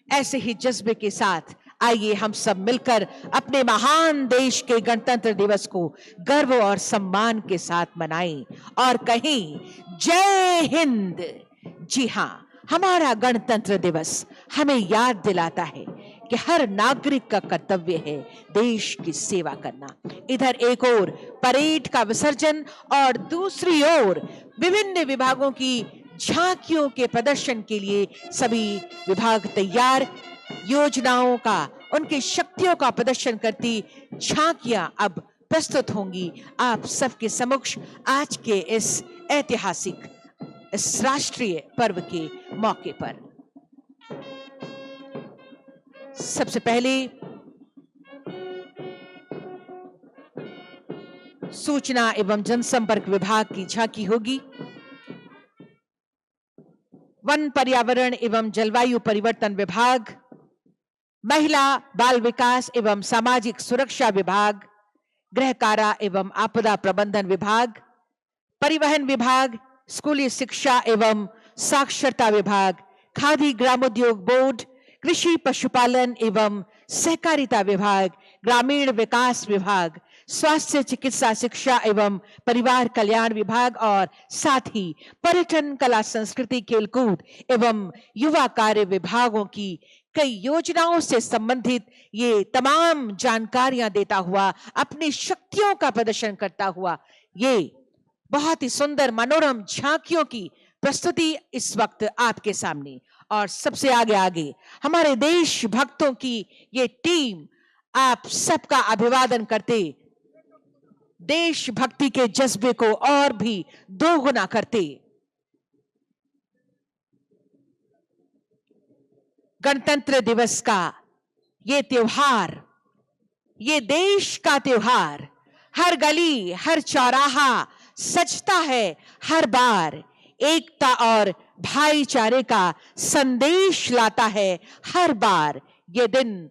ऐसे ही जज्बे के साथ आइए हम सब मिलकर अपने महान देश के गणतंत्र दिवस को गर्व और सम्मान के साथ मनाएं और कहें जय हिंद। जी हां, हमारा गणतंत्र दिवस हमें याद दिलाता है कि हर नागरिक का कर्तव्य है देश की सेवा करना। इधर एक ओर परेड का विसर्जन और दूसरी ओर विभिन्न विभागों की झांकियों के प्रदर्शन के लिए सभी विभाग तैयार। योजनाओं का, उनकी शक्तियों का प्रदर्शन करती झांकियां अब प्रस्तुत होंगी आप सबके समक्ष आज के इस ऐतिहासिक, इस राष्ट्रीय पर्व के मौके पर। सबसे पहले सूचना एवं जनसंपर्क विभाग की झांकी होगी। वन, पर्यावरण एवं जलवायु परिवर्तन विभाग, महिला बाल विकास एवं सामाजिक सुरक्षा विभाग, गृह कारा एवं आपदा प्रबंधन विभाग, परिवहन विभाग, स्कूली शिक्षा एवं साक्षरता विभाग, खादी ग्रामोद्योग बोर्ड, कृषि पशुपालन एवं सहकारिता विभाग, ग्रामीण विकास विभाग, स्वास्थ्य चिकित्सा शिक्षा एवं परिवार कल्याण विभाग और साथ ही पर्यटन, कला संस्कृति, खेलकूद एवं युवा कार्य विभागों की कई योजनाओं से संबंधित ये तमाम जानकारियां देता हुआ, अपनी शक्तियों का प्रदर्शन करता हुआ ये बहुत ही सुंदर मनोरम झांकियों की प्रस्तुति इस वक्त आपके सामने। और सबसे आगे आगे हमारे देशभक्तों की ये टीम आप सबका अभिवादन करते, देशभक्ति के जज्बे को और भी दोगुना करते, गणतंत्र दिवस का ये त्योहार, ये देश का त्योहार हर गली, हर चौराहा सजता है हर बार, एकता और भाईचारे का संदेश लाता है हर बार। ये दिन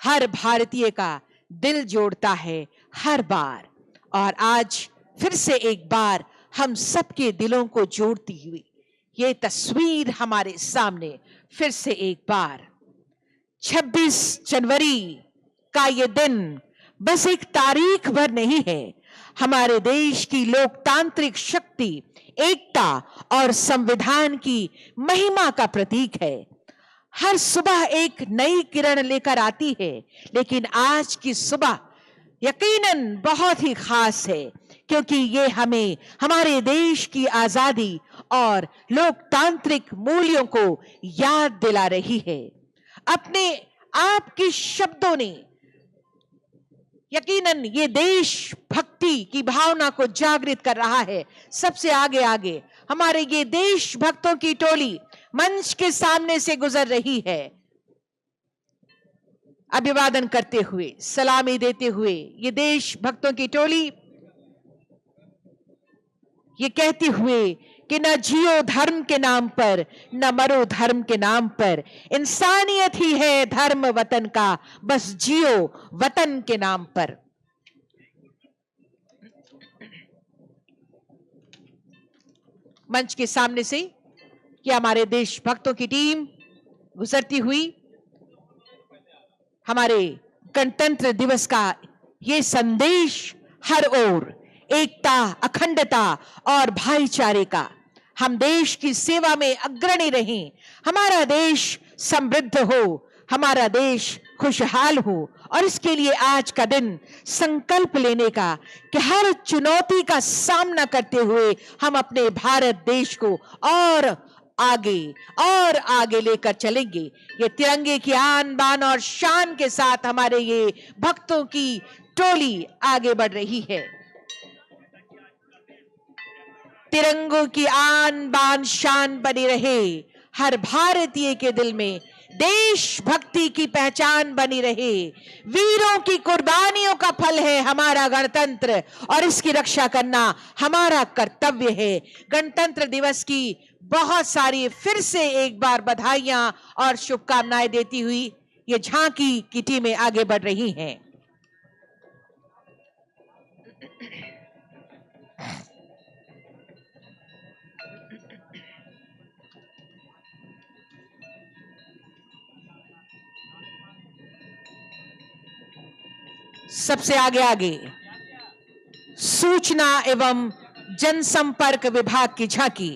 हर भारतीय का दिल जोड़ता है हर बार और आज फिर से एक बार हम सबके दिलों को जोड़ती हुई ये तस्वीर हमारे सामने फिर से एक बार। 26 जनवरी का ये दिन बस एक तारीख भर नहीं है, हमारे देश की लोकतांत्रिक शक्ति, एकता और संविधान की महिमा का प्रतीक है। हर सुबह एक नई किरण लेकर आती है, लेकिन आज की सुबह यकीनन बहुत ही खास है क्योंकि ये हमें हमारे देश की आजादी और लोकतांत्रिक मूल्यों को याद दिला रही है। अपने आप के शब्दों ने यकीनन ये देश भक्ति की भावना को जागृत कर रहा है। सबसे आगे आगे हमारे ये देश भक्तों की टोली मंच के सामने से गुजर रही है, अभिवादन करते हुए, सलामी देते हुए ये देश भक्तों की टोली ये कहते हुए कि न जियो धर्म के नाम पर, न मरो धर्म के नाम पर, इंसानियत ही है धर्म वतन का, बस जियो वतन के नाम पर। मंच के सामने से कि हमारे देशभक्तों की टीम गुजरती हुई हमारे गणतंत्र दिवस का ये संदेश हर ओर एकता, अखंडता और भाईचारे का, हम देश की सेवा में अग्रणी रहें, हमारा देश समृद्ध हो, हमारा देश खुशहाल हो और इसके लिए आज का दिन संकल्प लेने का कि हर चुनौती का सामना करते हुए हम अपने भारत देश को और आगे लेकर चलेंगे। ये तिरंगे की आन बान और शान के साथ हमारे ये भक्तों की टोली आगे बढ़ रही है। तिरंगों की आन बान शान बनी रहे, हर भारतीय के दिल में देशभक्ति की पहचान बनी रहे। वीरों की कुर्बानियों का फल है हमारा गणतंत्र और इसकी रक्षा करना हमारा कर्तव्य है। गणतंत्र दिवस की बहुत सारी फिर से एक बार बधाइयां और शुभकामनाएं देती हुई ये झांकी की टीमें आगे बढ़ रही हैं। सबसे आगे सूचना एवं जनसंपर्क विभाग की झांकी।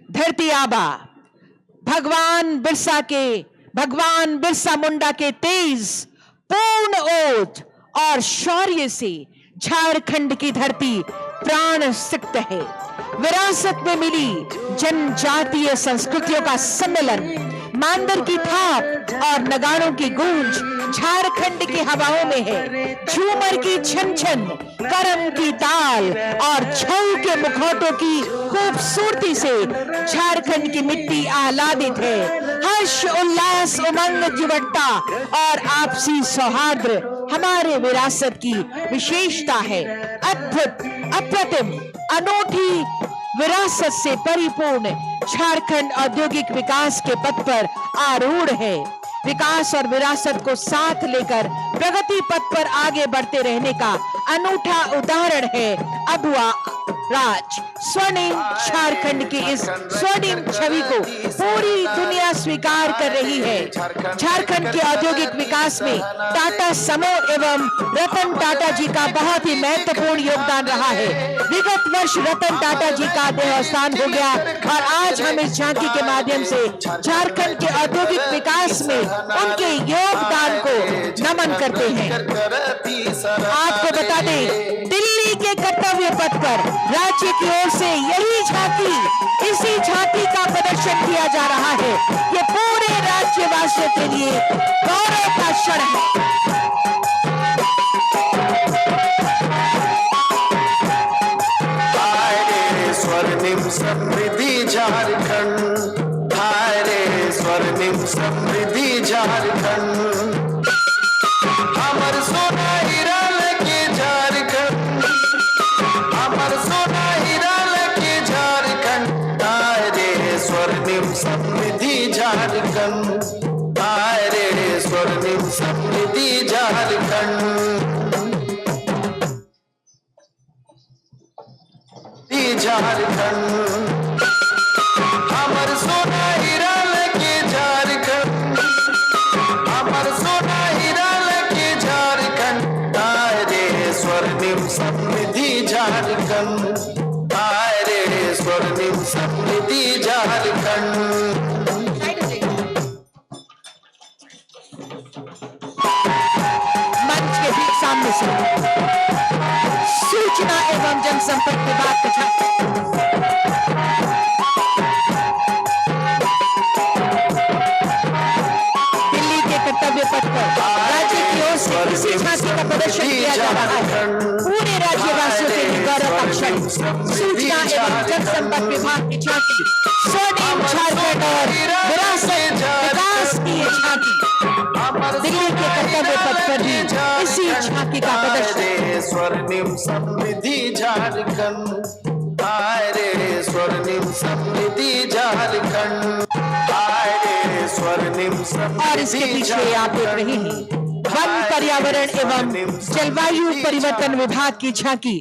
धरती आबा भगवान बिरसा मुंडा के तेज पूर्ण ओज और शौर्य से झारखंड की धरती प्राण सिक्त है। विरासत में मिली जनजातीय संस्कृतियों का सम्मेलन, मांदर की थाप और नगाड़ों की गूंज झारखंड की हवाओं में है। झूमर की छन छन, करम की ताल और छऊ के मुखौटों की खूबसूरती से झारखंड की मिट्टी आह्लादित है। हर्ष उल्लास उमंग जुगट्टा और आपसी सौहार्द हमारे विरासत की विशेषता है। अद्भुत, अप्रतिम, अनूठी विरासत से परिपूर्ण झारखंड औद्योगिक विकास के पथ पर आरूढ़ है। विकास और विरासत को साथ लेकर प्रगति पथ पर आगे बढ़ते रहने का अनूठा उदाहरण है अबुआ राज। स्वर्णिम झारखंड की इस स्वर्णिम छवि को पूरी दुनिया स्वीकार कर रही है। झारखंड के औद्योगिक विकास में टाटा समूह एवं रतन टाटा जी का बहुत ही महत्वपूर्ण योगदान रहा है। विगत वर्ष रतन टाटा जी का देहावसान हो गया और आज हम इस झांकी के माध्यम से झारखंड के औद्योगिक विकास में उनके योगदान को नमन करते हैं। आपको बता दें, दिल्ली के कर्तव्य पथ पर राज्य की ओर से यही झांकी, इसी झांकी का प्रदर्शन किया जा रहा है। ये पूरे राज्यवासियों के लिए गौरव का क्षण है। स्वर्णिम समृद्धि झारखंड, हाय रे स्वर्णिम समृद्धि झारखंड। हमर सोना हीरा लगे झारखंड, हमर सोना हीरा लगे झारखंड। हाय रे स्वर्णिम समृद्धि झारखंड, हाय रे स्वर्णिम समृद्धि झारखंड। झारखंड हमर सोना हीरा लगे झारखंड, हमर सोना हीरा लगे झारखंड। हाय रे स्वर्णिम समृद्धि झारखंड, हाय रे स्वर्णिम समृद्धि झारखंड। मंच के ठीक सामने से सूचना एवं जनसंपर्क विभाग के दिल्ली के कर्तव्य पथ पर राज्य की ओर से इसी झांकी का प्रदर्शन किया जा रहा है। पूरे राज्यवासियों के लिए गौरव का क्षण। सूचना एवं जनसंपर्क विभाग की झांकी, स्वर्णिम झारखंड और विरासत विकास की ये झांकी दिल्ली के कर्तव्य पथ पर भी इसी झांकी का प्रदर्शन। स्वर्णिम समृद्धि झारखंड, हाय रे स्वर्णिम समृद्धि झारखंड, हाय रे स्वर्णिम समृद्धि। और इसके पीछे आप देख रहे हैं वन पर्यावरण एवं जलवायु परिवर्तन विभाग की झांकी।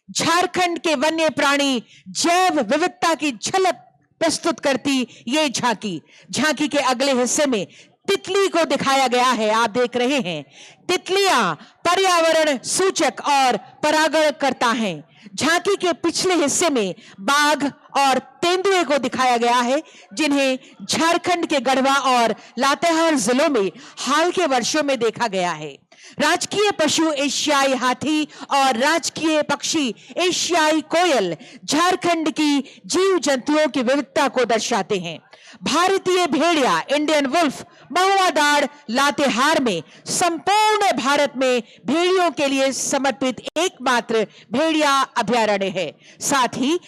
झारखंड के वन्य प्राणी जैव विविधता की झलक प्रस्तुत करती ये झांकी। झांकी के अगले हिस्से में तितली को दिखाया गया है। आप देख रहे हैं तितलियां पर्यावरण सूचक और परागण करता हैं। झांकी के पिछले हिस्से में बाघ और तेंदुए को दिखाया गया है, जिन्हें झारखंड के गढ़वा और लातेहार जिलों में हाल के वर्षों में देखा गया है। राजकीय पशु एशियाई हाथी और राजकीय पक्षी एशियाई कोयल झारखंड की जीव जंतुओं की विविधता को दर्शाते हैं। भारतीय भेड़िया इंडियन वुल्फ महुआदाड़ लातेहार में संपूर्ण भारत में भेड़ियों के लिए समर्पित एकमात्र भेड़िया अभयारण्य है। साथ ही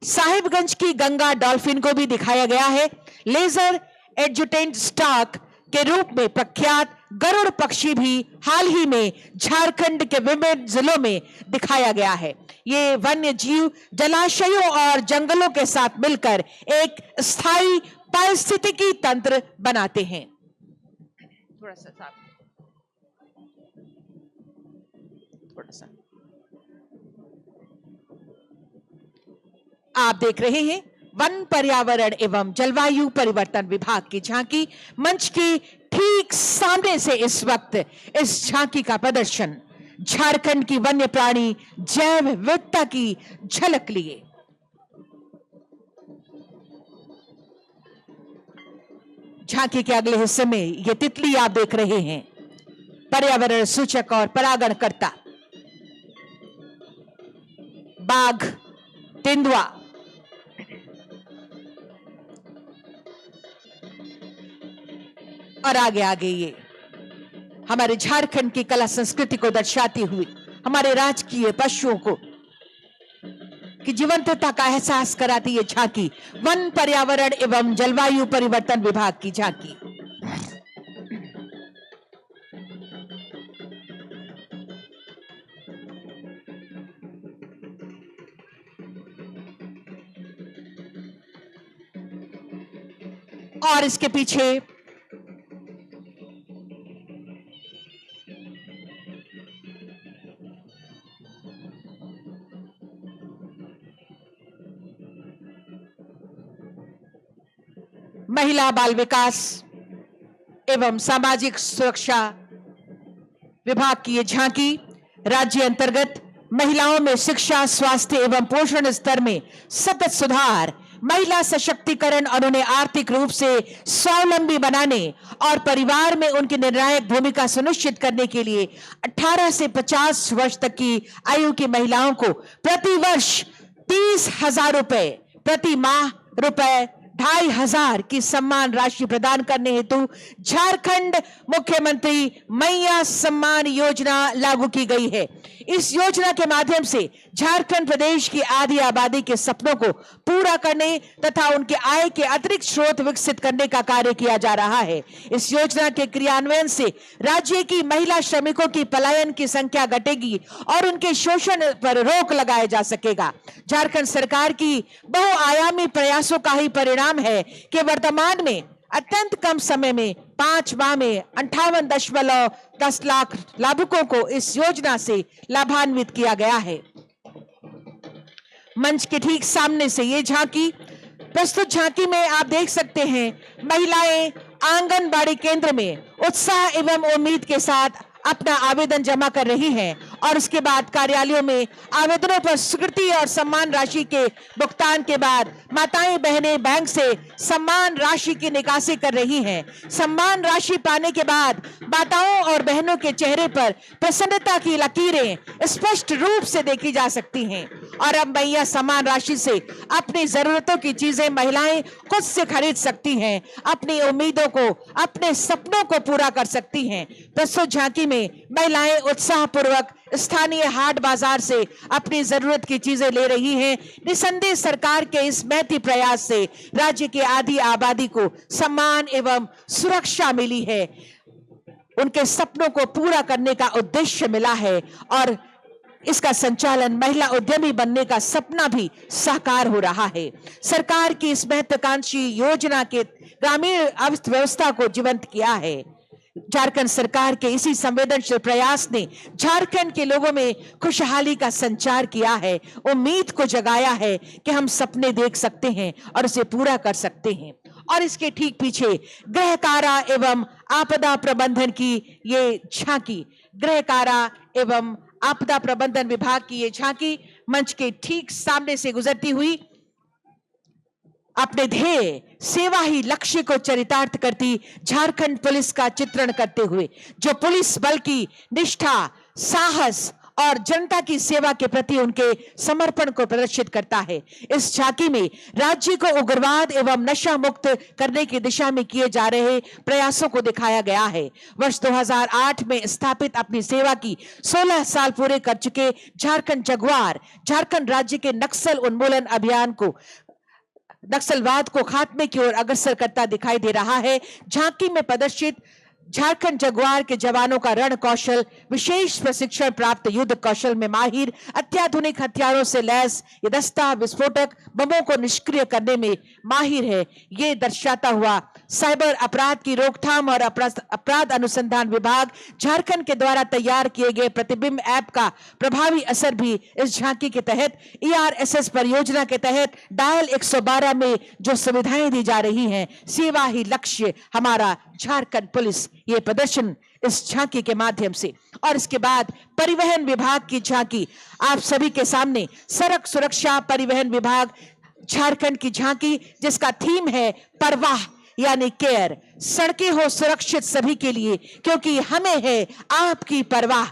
साहिबगंज की गंगा डॉल्फिन को भी दिखाया गया है। लेजर एडजुटेंट स्टार्क के रूप में प्रख्यात गरुड़ पक्षी भी हाल ही में झारखंड के विभिन्न जिलों में दिखाया गया है। ये वन्य जीव जलाशयों और जंगलों के साथ मिलकर एक स्थायी पारिस्थितिकी तंत्र बनाते हैं। थोड़ा सा आप देख रहे हैं वन पर्यावरण एवं जलवायु परिवर्तन विभाग की झांकी। मंच के ठीक ठीक सामने से इस वक्त इस झांकी का प्रदर्शन झारखंड की वन्य प्राणी जैव विविधता की झलक लिए। झांकी के अगले हिस्से में ये तितली आप देख रहे हैं, पर्यावरण सूचक और परागणकर्ता बाघ, तेंदुआ, और आगे आगे ये हमारे झारखंड की कला संस्कृति को दर्शाती हुई हमारे राजकीय पशुओं को की जीवंतता का एहसास कराती है झांकी वन पर्यावरण एवं जलवायु परिवर्तन विभाग की झांकी। और इसके पीछे महिला बाल विकास एवं सामाजिक सुरक्षा विभाग की ये झांकी राज्य अंतर्गत महिलाओं में शिक्षा, स्वास्थ्य एवं पोषण स्तर में सतत सुधार, महिला सशक्तिकरण और उन्हें आर्थिक रूप से स्वावलंबी बनाने और परिवार में उनकी निर्णायक भूमिका सुनिश्चित करने के लिए 18 से 50 वर्ष तक की आयु की महिलाओं को प्रति वर्ष 30,000 रुपए, प्रति माह रुपए 2,500 की सम्मान राशि प्रदान करने हेतु झारखंड मुख्यमंत्री मैया सम्मान योजना लागू की गई है। इस योजना के माध्यम से झारखंड प्रदेश की आधी आबादी के सपनों को पूरा करने तथा उनके आय के अतिरिक्त स्रोत विकसित करने का कार्य किया जा रहा है। इस योजना के क्रियान्वयन से राज्य की महिला श्रमिकों की पलायन की संख्या घटेगी और उनके शोषण पर रोक लगाया जा सकेगा। झारखंड सरकार की बहुआयामी प्रयासों का ही परिणाम है कि वर्तमान में अत्यंत कम समय में 5 माह में 58.10 लाख लाभुकों को इस योजना से लाभान्वित किया गया है। मंच के ठीक सामने से ये झांकी, प्रस्तुत झांकी में आप देख सकते हैं महिलाएं आंगनबाड़ी केंद्र में उत्साह एवं उम्मीद के साथ अपना आवेदन जमा कर रही हैं और उसके बाद कार्यालयों में आवेदनों पर स्वीकृति और सम्मान राशि के भुगतान के बाद माताएं बहनें बैंक से सम्मान राशि की निकासी कर रही हैं। सम्मान राशि पाने के बाद माताओं और बहनों के चेहरे पर प्रसन्नता की लकीरें स्पष्ट रूप से देखी जा सकती हैं और अब मैया सम्मान राशि से अपनी जरूरतों की चीजें महिलाएं खुद से खरीद सकती हैं, अपनी उम्मीदों को, अपने सपनों को पूरा कर सकती हैं। प्रस्तुत झांकी में महिलाएं उत्साह पूर्वक स्थानीय हाट बाजार से अपनी जरूरत की चीजें ले रही हैं। निसंदेह सरकार के इस महती प्रयास से राज्य की आधी आबादी को सम्मान एवं सुरक्षा मिली है, उनके सपनों को पूरा करने का उद्देश्य मिला है और इसका संचालन महिला उद्यमी बनने का सपना भी साकार हो रहा है। सरकार की इस महत्वाकांक्षी योजना के ग्रामीण अर्थव्यवस्था को जीवंत किया है। झारखंड सरकार के इसी संवेदनशील प्रयास ने झारखंड के लोगों में खुशहाली का संचार किया है, उम्मीद को जगाया है कि हम सपने देख सकते हैं और उसे पूरा कर सकते हैं। और इसके ठीक पीछे गृह कारा एवं आपदा प्रबंधन की ये झांकी, गृह कारा एवं आपदा प्रबंधन विभाग की ये झांकी मंच के ठीक सामने से गुजरती हुई अपने ध्येय सेवा ही लक्ष्य को चरितार्थ करती झारखंड पुलिस का चित्रण करते हुए जो पुलिस बल की निष्ठा, साहस और जनता की सेवा के प्रति उनके समर्पण को प्रदर्शित करता है। इस झांकी में राज्य को उग्रवाद एवं नशा मुक्त करने की दिशा में किए जा रहे प्रयासों को दिखाया गया है। वर्ष 2008 में स्थापित अपनी सेवा की 16 साल पूरे कर चुके झारखंड जगुआर झारखंड राज्य के नक्सल उन्मूलन अभियान को, नक्सलवाद को खात्मे की ओर अग्रसर करता दिखाई दे रहा है। झांकी में प्रदर्शित झारखंड जगुआर के जवानों का रण कौशल, विशेष प्रशिक्षण प्राप्त युद्ध कौशल में माहिर, अत्याधुनिक हथियारों से लैस ये दस्ता विस्फोटक बमों को निष्क्रिय करने में माहिर है। ये दर्शाता हुआ साइबर अपराध की रोकथाम और अपराध अनुसंधान विभाग झारखंड के द्वारा तैयार किए गए प्रतिबिंब ऐप का प्रभावी असर भी इस झांकी के तहत ERSS परियोजना के तहत डायल 112 में जो सुविधाएं दी जा रही हैं, सेवा ही लक्ष्य हमारा झारखंड पुलिस, ये प्रदर्शन इस झांकी के माध्यम से। और इसके बाद परिवहन विभाग की झांकी आप सभी के सामने, सड़क सुरक्षा परिवहन विभाग झारखंड की झांकी, जिसका थीम है परवाह यानी केयर। सड़कें हो सुरक्षित सभी के लिए, क्योंकि हमें है आपकी परवाह।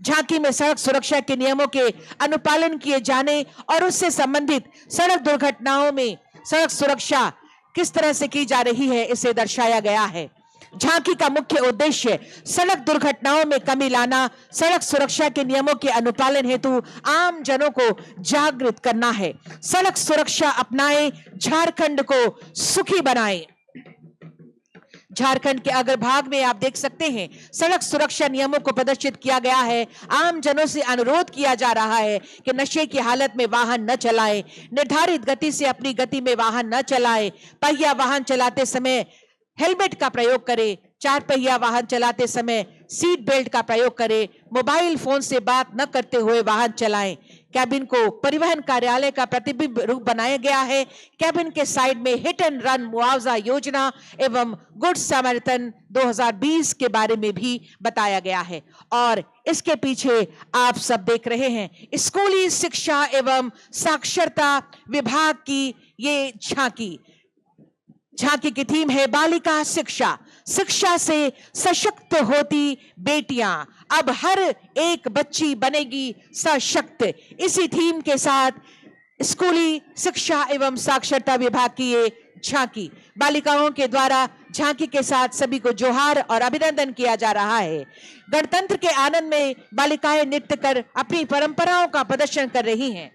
झांकी में सड़क सुरक्षा के नियमों के अनुपालन किए जाने और उससे संबंधित सड़क दुर्घटनाओं में सड़क सुरक्षा किस तरह से की जा रही है, इसे दर्शाया गया है। झांकी का मुख्य उद्देश्य सड़क दुर्घटनाओं में कमी लाना, सड़क सुरक्षा के नियमों के अनुपालन हेतु आम जनों को जागृत करना है। सड़क सुरक्षा अपनाएं, झारखंड को सुखी बनाएं। झारखंड के अग्रभाग में आप देख सकते हैं सड़क सुरक्षा नियमों को प्रदर्शित किया गया है। आम जनों से अनुरोध किया जा रहा है कि नशे की हालत में वाहन न चलाएं, निर्धारित गति से अपनी गति में वाहन न चलाएं, पहिया वाहन चलाते समय हेलमेट का प्रयोग करें, 4 पहिया वाहन चलाते समय सीट बेल्ट का प्रयोग करें, मोबाइल फोन से बात न करते हुए वाहन चलाएं। कैबिन को परिवहन कार्यालय का प्रतिबिंब रूप बनाया गया है। कैबिन के साइड में हिट एंड रन मुआवजा योजना एवं गुड समर्थन 2020 के बारे में भी बताया गया है। और इसके पीछे आप सब देख रहे हैं स्कूली शिक्षा एवं साक्षरता विभाग की ये झांकी। झांकी की थीम है बालिका शिक्षा, शिक्षा से सशक्त होती बेटियां, अब हर एक बच्ची बनेगी सशक्त। इसी थीम के साथ स्कूली शिक्षा एवं साक्षरता विभाग की ये झांकी, बालिकाओं के द्वारा झांकी के साथ सभी को जोहार और अभिनंदन किया जा रहा है। गणतंत्र के आनंद में बालिकाएं नृत्य कर अपनी परंपराओं का प्रदर्शन कर रही हैं।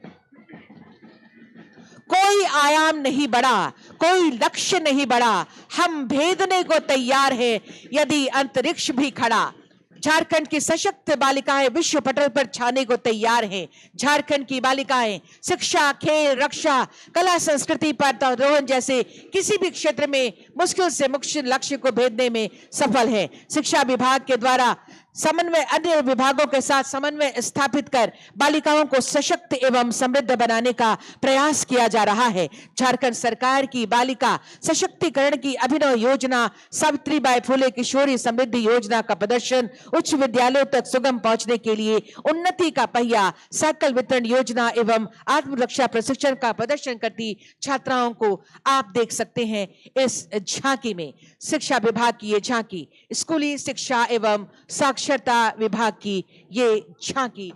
कोई आयाम नहीं बढ़ा, कोई लक्ष्य नहीं बढ़ा, हम भेदने को तैयार हैं यदि अंतरिक्ष भी खड़ा। झारखंड की सशक्त बालिकाएं विश्व पटल पर छाने को तैयार हैं। झारखंड की बालिकाएं शिक्षा, खेल, रक्षा, कला, संस्कृति पर अवरोहन जैसे किसी भी क्षेत्र में मुश्किल से मुश्किल लक्ष्य को भेदने में सफल है। शिक्षा विभाग के द्वारा समन्वय अन्य विभागों के साथ समन्वय स्थापित कर बालिकाओं को सशक्त एवं समृद्ध बनाने का प्रयास किया जा रहा है। झारखंड सरकार की बालिका सशक्तिकरण की अभिनव योजना सावित्रीबाई फुले किशोरी समृद्धि योजना का प्रदर्शन उच्च विद्यालयों तक सुगम पहुंचने के लिए उन्नति का पहिया साइकिल वितरण योजना एवं आत्मरक्षा प्रशिक्षण का प्रदर्शन करती छात्राओं को आप देख सकते हैं इस झांकी में। शिक्षा विभाग की ये झांकी, स्कूली शिक्षा एवं साक्षरता विभाग की ये झांकी,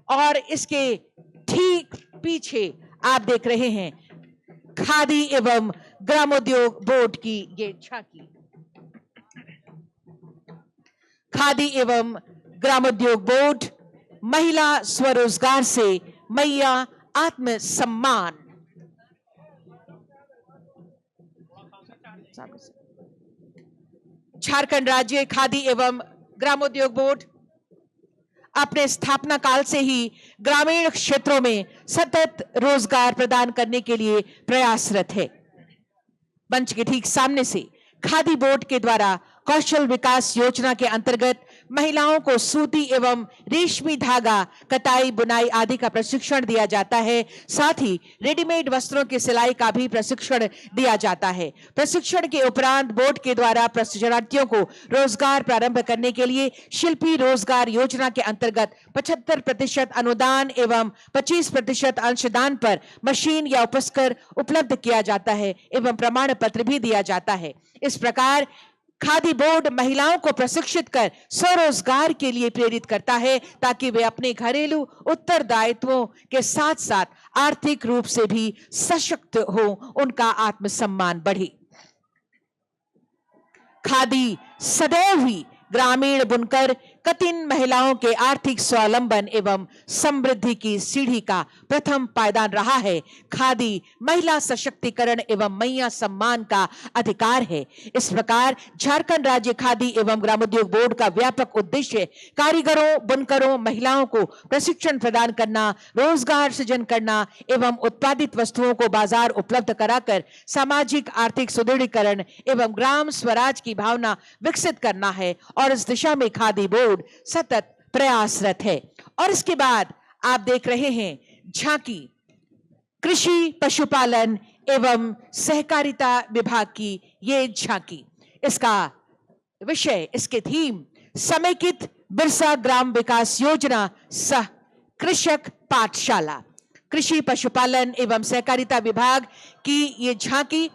और इसके ठीक पीछे आप देख रहे हैं खादी एवं ग्रामोद्योग बोर्ड की ये झांकी। खादी एवं ग्रामोद्योग बोर्ड, महिला स्वरोजगार से मैया आत्मसम्मान। झारखंड राज्य खादी एवं ग्रामोद्योग बोर्ड अपने स्थापना काल से ही ग्रामीण क्षेत्रों में सतत रोजगार प्रदान करने के लिए प्रयासरत है। मंच के ठीक सामने से खादी बोर्ड के द्वारा कौशल विकास योजना के अंतर्गत महिलाओं को सूती एवं रेशमी धागा, कताई, बुनाई आदि का प्रशिक्षण दिया जाता है। साथ ही रेडीमेड वस्त्रों की सिलाई का भी प्रशिक्षण दिया जाता है। प्रशिक्षण के उपरांत बोर्ड के द्वारा प्रशिक्षणार्थियों को रोजगार प्रारंभ करने के लिए शिल्पी रोजगार योजना के अंतर्गत 75% अनुदान एवं 25% अंशदान पर मशीन या उपस्कर उपलब्ध किया जाता है एवं प्रमाण पत्र भी दिया जाता है। इस प्रकार खादी बोर्ड महिलाओं को प्रशिक्षित कर स्वरोजगार के लिए प्रेरित करता है ताकि वे अपने घरेलू उत्तरदायित्वों के साथ साथ आर्थिक रूप से भी सशक्त हो, उनका आत्मसम्मान बढ़े। खादी सदैव ही ग्रामीण बुनकर कठिन महिलाओं के आर्थिक स्वावलंबन एवं समृद्धि की सीढ़ी का प्रथम पायदान रहा है। खादी महिला सशक्तिकरण एवं मैया सम्मान का अधिकार है। इस प्रकार झारखंड राज्य खादी एवं ग्रामोद्योग बोर्ड का व्यापक उद्देश्य कारीगरों, बुनकरों, महिलाओं को प्रशिक्षण प्रदान करना, रोजगार सृजन करना एवं उत्पादित वस्तुओं को बाजार उपलब्ध कराकर सामाजिक आर्थिक सुदृढ़ीकरण एवं ग्राम स्वराज की भावना विकसित करना है और इस दिशा में खादी बोर्ड सतत प्रयासरत है। और इसके बाद आप देख रहे हैं झांकी कृषि, पशुपालन एवं सहकारिता विभाग की ये झांकी। इसका विषय, इसके थीम समेकित बिरसा ग्राम विकास योजना सह कृषक पाठशाला। कृषि, पशुपालन एवं सहकारिता विभाग की ये झांकी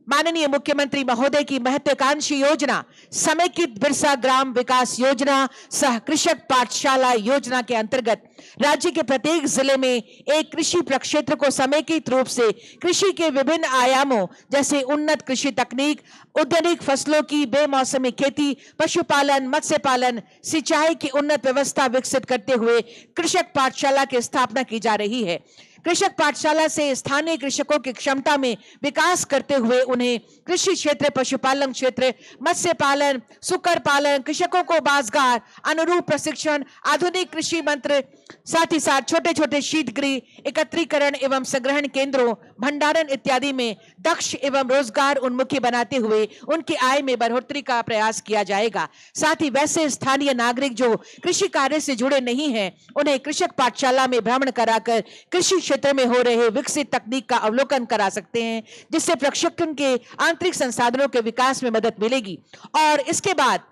माननीय मुख्यमंत्री महोदय की महत्वाकांक्षी योजना समेकित बिरसा ग्राम विकास योजना सह कृषक पाठशाला योजना के अंतर्गत राज्य के प्रत्येक जिले में एक कृषि प्रक्षेत्र को समेकित रूप से कृषि के विभिन्न आयामों जैसे उन्नत कृषि तकनीक, औद्योगिक फसलों की बेमौसमी खेती, पशुपालन, मत्स्य पालन, सिंचाई की उन्नत व्यवस्था विकसित करते हुए कृषक पाठशाला की स्थापना की जा रही है। कृषक पाठशाला से स्थानीय कृषकों की क्षमता में विकास करते हुए उन्हें कृषि क्षेत्र, पशुपालन क्षेत्र, मत्स्य पालन, सुकर पालन, कृषकों को बाज़गार, अनुरूप प्रशिक्षण, आधुनिक कृषि मंत्र, साथ ही साथ छोटे छोटे शीतगृह, एकत्रीकरण एवं संग्रहण केंद्रों, भंडारण इत्यादि में दक्ष एवं रोजगार उन्मुखी बनाते हुए उनकी आय में बढ़ोतरी का प्रयास किया जाएगा। साथ ही वैसे स्थानीय नागरिक जो कृषि कार्य से जुड़े नहीं हैं, उन्हें कृषक पाठशाला में भ्रमण कराकर कृषि क्षेत्र में हो रहे विकसित तकनीक का अवलोकन करा सकते हैं, जिससे प्रशिक्षण के आंतरिक संसाधनों के विकास में मदद मिलेगी। और इसके बाद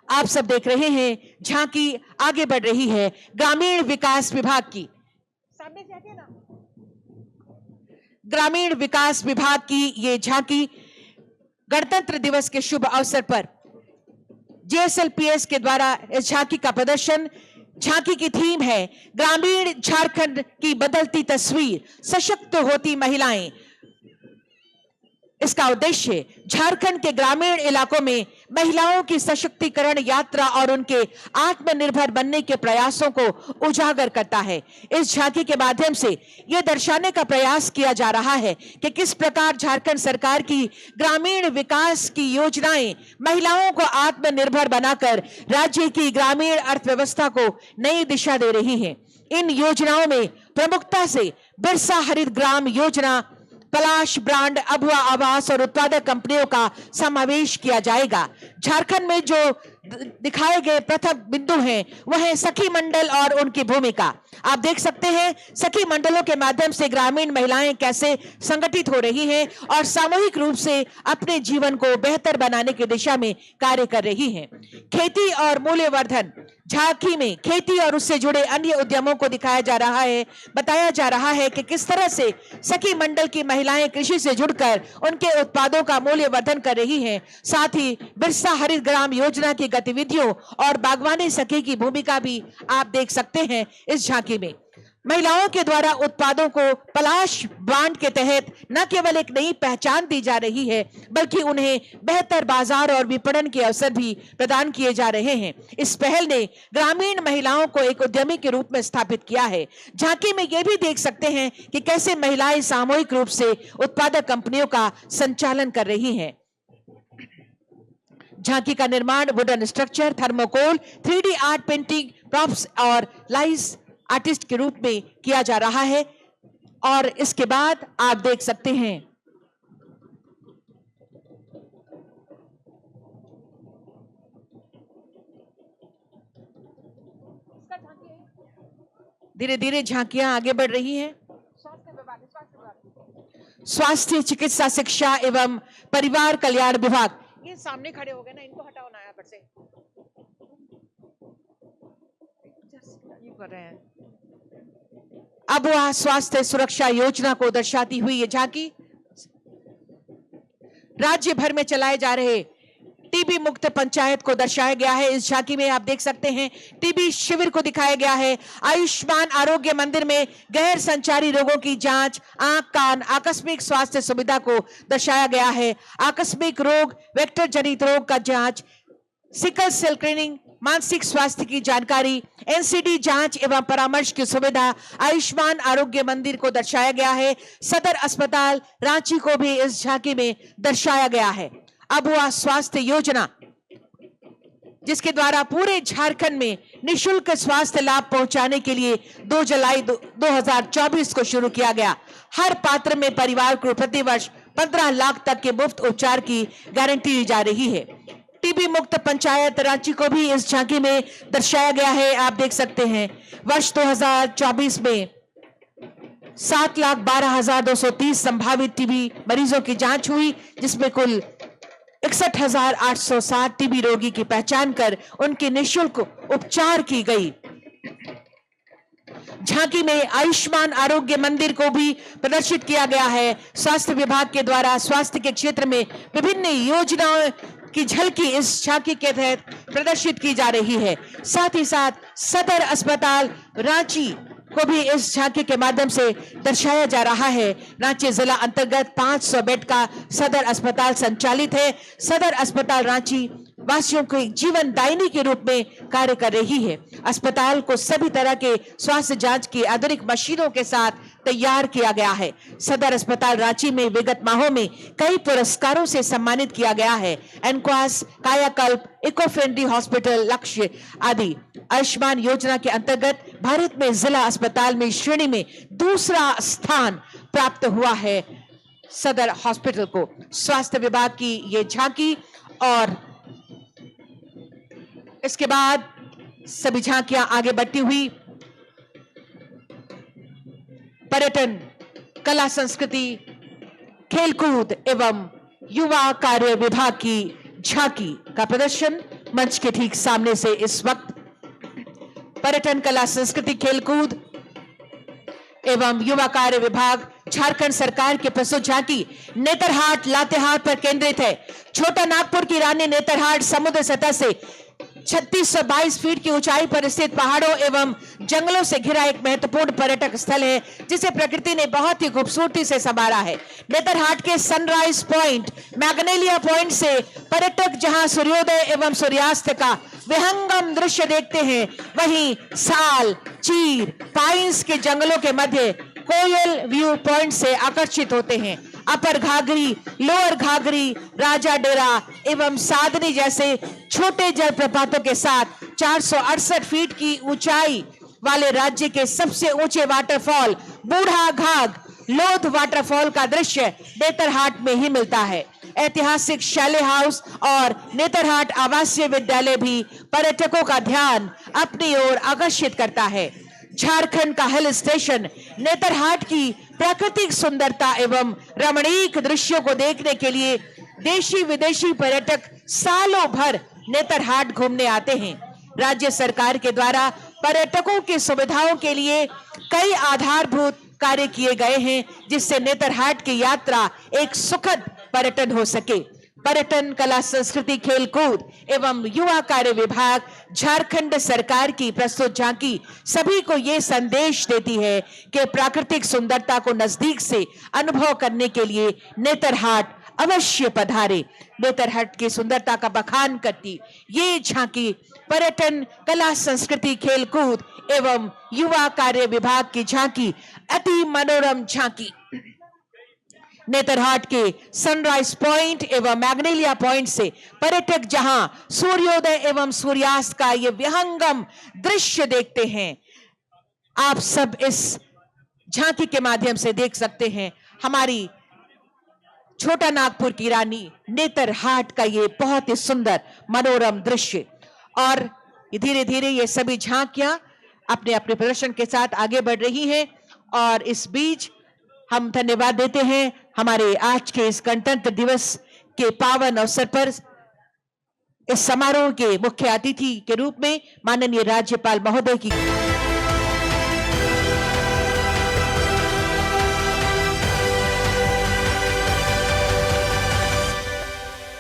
आप सब देख रहे हैं झांकी आगे बढ़ रही है ग्रामीण विकास विभाग की। सामने से आगे ना, ग्रामीण विकास विभाग की ये झांकी गणतंत्र दिवस के शुभ अवसर पर जेएसएलपीएस के द्वारा इस झांकी का प्रदर्शन। झांकी की थीम है ग्रामीण झारखंड की बदलती तस्वीर, सशक्त होती महिलाएं। इसका उद्देश्य झारखंड के ग्रामीण इलाकों में महिलाओं की सशक्तिकरण यात्रा और उनके आत्मनिर्भर बनने के प्रयासों को उजागर करता है। इस झांकी के माध्यम से यह दर्शाने का प्रयास किया जा रहा है कि किस प्रकार झारखंड सरकार की ग्रामीण विकास की योजनाएं महिलाओं को आत्मनिर्भर बनाकर राज्य की ग्रामीण अर्थव्यवस्था को नई दिशा दे रही हैं। इन योजनाओं में प्रमुखता से बिरसा हरित ग्राम योजना, पलाश ब्रांड, अभुआ आवास और उत्पादक कंपनियों का समावेश किया जाएगा। झारखंड में जो दिखाए गए प्रथम बिंदु हैं वह है सखी मंडल और उनकी भूमिका। आप देख सकते हैं सखी मंडलों के माध्यम से ग्रामीण महिलाएं कैसे संगठित हो रही हैं और सामूहिक रूप से अपने जीवन को बेहतर बनाने की दिशा में कार्य कर रही हैं। खेती और मूल्यवर्धन, झांकी में खेती और उससे जुड़े अन्य उद्यमों को दिखाया जा रहा है। बताया जा रहा है कि किस तरह से सखी मंडल की महिलाएं कृषि से जुड़कर उनके उत्पादों का मूल्यवर्धन कर रही हैं। साथ ही बिरसा हरित ग्राम योजना की गतिविधियों और बागवानी सखी की भूमिका भी आप देख सकते हैं इस झांकी में। महिलाओं के द्वारा उत्पादों को पलाश ब्रांड के तहत न केवल एक नई पहचान दी जा रही है, बल्कि उन्हें बेहतर बाजार और विपणन के अवसर भी प्रदान किए जा रहे हैं। इस पहल ने ग्रामीण महिलाओं को एक उद्यमी के रूप में स्थापित किया है। झांकी में यह भी देख सकते हैं कि कैसे महिलाएं सामूहिक रूप से उत्पादक कंपनियों का संचालन कर रही हैं। झांकी का निर्माण wooden structure, thermocol, 3D art, painting, props और लाइस आर्टिस्ट के रूप में किया जा रहा है। और इसके बाद आप देख सकते हैं धीरे धीरे झांकियां आगे बढ़ रही हैं। स्वास्थ्य, चिकित्सा, शिक्षा एवं परिवार कल्याण विभाग, ये सामने खड़े हो गए ना, इनको हटाओ ना यहाँ पर से, ये कर रहे हैं। अब वह स्वास्थ्य सुरक्षा योजना को दर्शाती हुई ये झांकी राज्य भर में चलाए जा रहे टीबी मुक्त पंचायत को दर्शाया गया है। इस झांकी में आप देख सकते हैं टीबी शिविर को दिखाया गया है। आयुष्मान आरोग्य मंदिर में गैर संचारी रोगों की जांच, आंख कान, आकस्मिक स्वास्थ्य सुविधा को दर्शाया गया है। आकस्मिक रोग, वेक्टर जनित रोग का जांच, सिकल सेल स्क्रीनिंग, मानसिक स्वास्थ्य की जानकारी, एनसीडी जांच एवं परामर्श की सुविधा आयुष्मान आरोग्य मंदिर को दर्शाया गया है। सदर अस्पताल रांची को भी इस झांकी में दर्शाया गया है। अबुआ स्वास्थ्य योजना, जिसके द्वारा पूरे झारखंड में निशुल्क स्वास्थ्य लाभ पहुंचाने के लिए 2 जुलाई 2024 को शुरू किया गया। हर पात्र में परिवार को प्रतिवर्ष 15 लाख तक के मुफ्त उपचार की गारंटी दी जा रही है। टीबी मुक्त पंचायत रांची को भी इस झांकी में दर्शाया गया है। आप देख सकते हैं वर्ष 2024 में 7,12,230 संभावित टीबी मरीजों की जांच हुई, जिसमें कुल 61,860 टीबी रोगी की पहचान कर उनके निःशुल्क उपचार की गई। झांकी में आयुष्मान आरोग्य मंदिर को भी प्रदर्शित किया गया है। स्वास्थ्य विभाग के द्वारा स्वास्थ्य के क्षेत्र में विभिन्न योजनाओं की झलकी इस झांकी के तहत प्रदर्शित की जा रही है। साथ ही साथ सदर अस्पताल रांची को भी इस झांकी के माध्यम से दर्शाया जा रहा है। रांची जिला अंतर्गत 500 बेड का सदर अस्पताल संचालित है। सदर अस्पताल रांची वासियों के जीवन दायिनी के रूप में कार्य कर रही है। अस्पताल को सभी तरह के स्वास्थ्य जांच की आधुनिक मशीनों के साथ तैयार किया गया है। सदर अस्पताल रांची में विगत माहों में कई पुरस्कारों से सम्मानित किया गया है। एनक्वास, कायाकल्प, इको फ्रेंडली हॉस्पिटल, लक्ष्य आदि। आयुष्मान योजना के अंतर्गत भारत में जिला अस्पताल में श्रेणी में दूसरा स्थान प्राप्त हुआ है सदर हॉस्पिटल को। स्वास्थ्य विभाग की ये झांकी और इसके बाद सभी झांकियां आगे बढ़ती हुई पर्यटन, कला संस्कृति, खेलकूद एवं युवा कार्य विभाग की झांकी का प्रदर्शन मंच के ठीक सामने से इस वक्त पर्यटन, कला संस्कृति, खेलकूद एवं युवा कार्य विभाग झारखंड सरकार की प्रस्तुत झांकी नेतरहाट लातेहार पर केंद्रित है। छोटा नागपुर की रानी नेतरहाट समुद्र सतह से 3622 फीट की ऊंचाई पर स्थित पहाड़ों एवं जंगलों से घिरा एक महत्वपूर्ण पर्यटक स्थल है, जिसे प्रकृति ने बहुत ही खूबसूरती से संवारा है। नेतरहाट के सनराइज पॉइंट, मैग्नेलिया पॉइंट से पर्यटक जहां सूर्योदय एवं सूर्यास्त का विहंगम दृश्य देखते हैं, वहीं साल, चीर, पाइन्स के जंगलों के मध्य कोयल व्यू पॉइंट से आकर्षित होते हैं। अपर घाघरी, लोअर घाघरी, राजा डेरा एवं सादनी जैसे छोटे जलप्रपातों के साथ 468 फीट की ऊंचाई वाले राज्य के सबसे ऊंचे वाटरफॉल बूढ़ा घाघ लोध वाटरफॉल का दृश्य नेतरहाट में ही मिलता है। ऐतिहासिक शैले हाउस और नेतरहाट आवासीय विद्यालय भी पर्यटकों का ध्यान अपनी ओर आकर्षित करता है। झारखंड का हिल स्टेशन नेतरहाट की प्राकृतिक सुंदरता एवं रमणीक दृश्यों को देखने के लिए देशी विदेशी पर्यटक सालों भर नेतरहाट घूमने आते हैं। राज्य सरकार के द्वारा पर्यटकों की सुविधाओं के लिए कई आधारभूत कार्य किए गए हैं, जिससे नेतरहाट की यात्रा एक सुखद पर्यटन हो सके। पर्यटन, कला संस्कृति, खेलकूद एवं युवा कार्य विभाग झारखंड सरकार की प्रस्तुत झांकी सभी को यह संदेश देती है कि प्राकृतिक सुंदरता को नजदीक से अनुभव करने के लिए नेतरहाट अवश्य पधारे। नेतरहाट की सुंदरता का बखान करती ये झांकी पर्यटन, कला संस्कृति, खेलकूद एवं युवा कार्य विभाग की झांकी अति मनोरम झांकी नेतरहाट के सनराइज पॉइंट एवं मैग्नेलिया पॉइंट से पर्यटक जहां सूर्योदय एवं सूर्यास्त का ये विहंगम दृश्य देखते हैं, आप सब इस झांकी के माध्यम से देख सकते हैं हमारी छोटा नागपुर की रानी नेतरहाट का ये बहुत ही सुंदर मनोरम दृश्य। और धीरे धीरे ये सभी झांकियां अपने अपने प्रदर्शन के साथ आगे बढ़ रही हैं। और इस बीच हम धन्यवाद देते हैं हमारे आज के इस गणतंत्र दिवस के पावन अवसर पर इस समारोह के मुख्य अतिथि के रूप में माननीय राज्यपाल महोदय की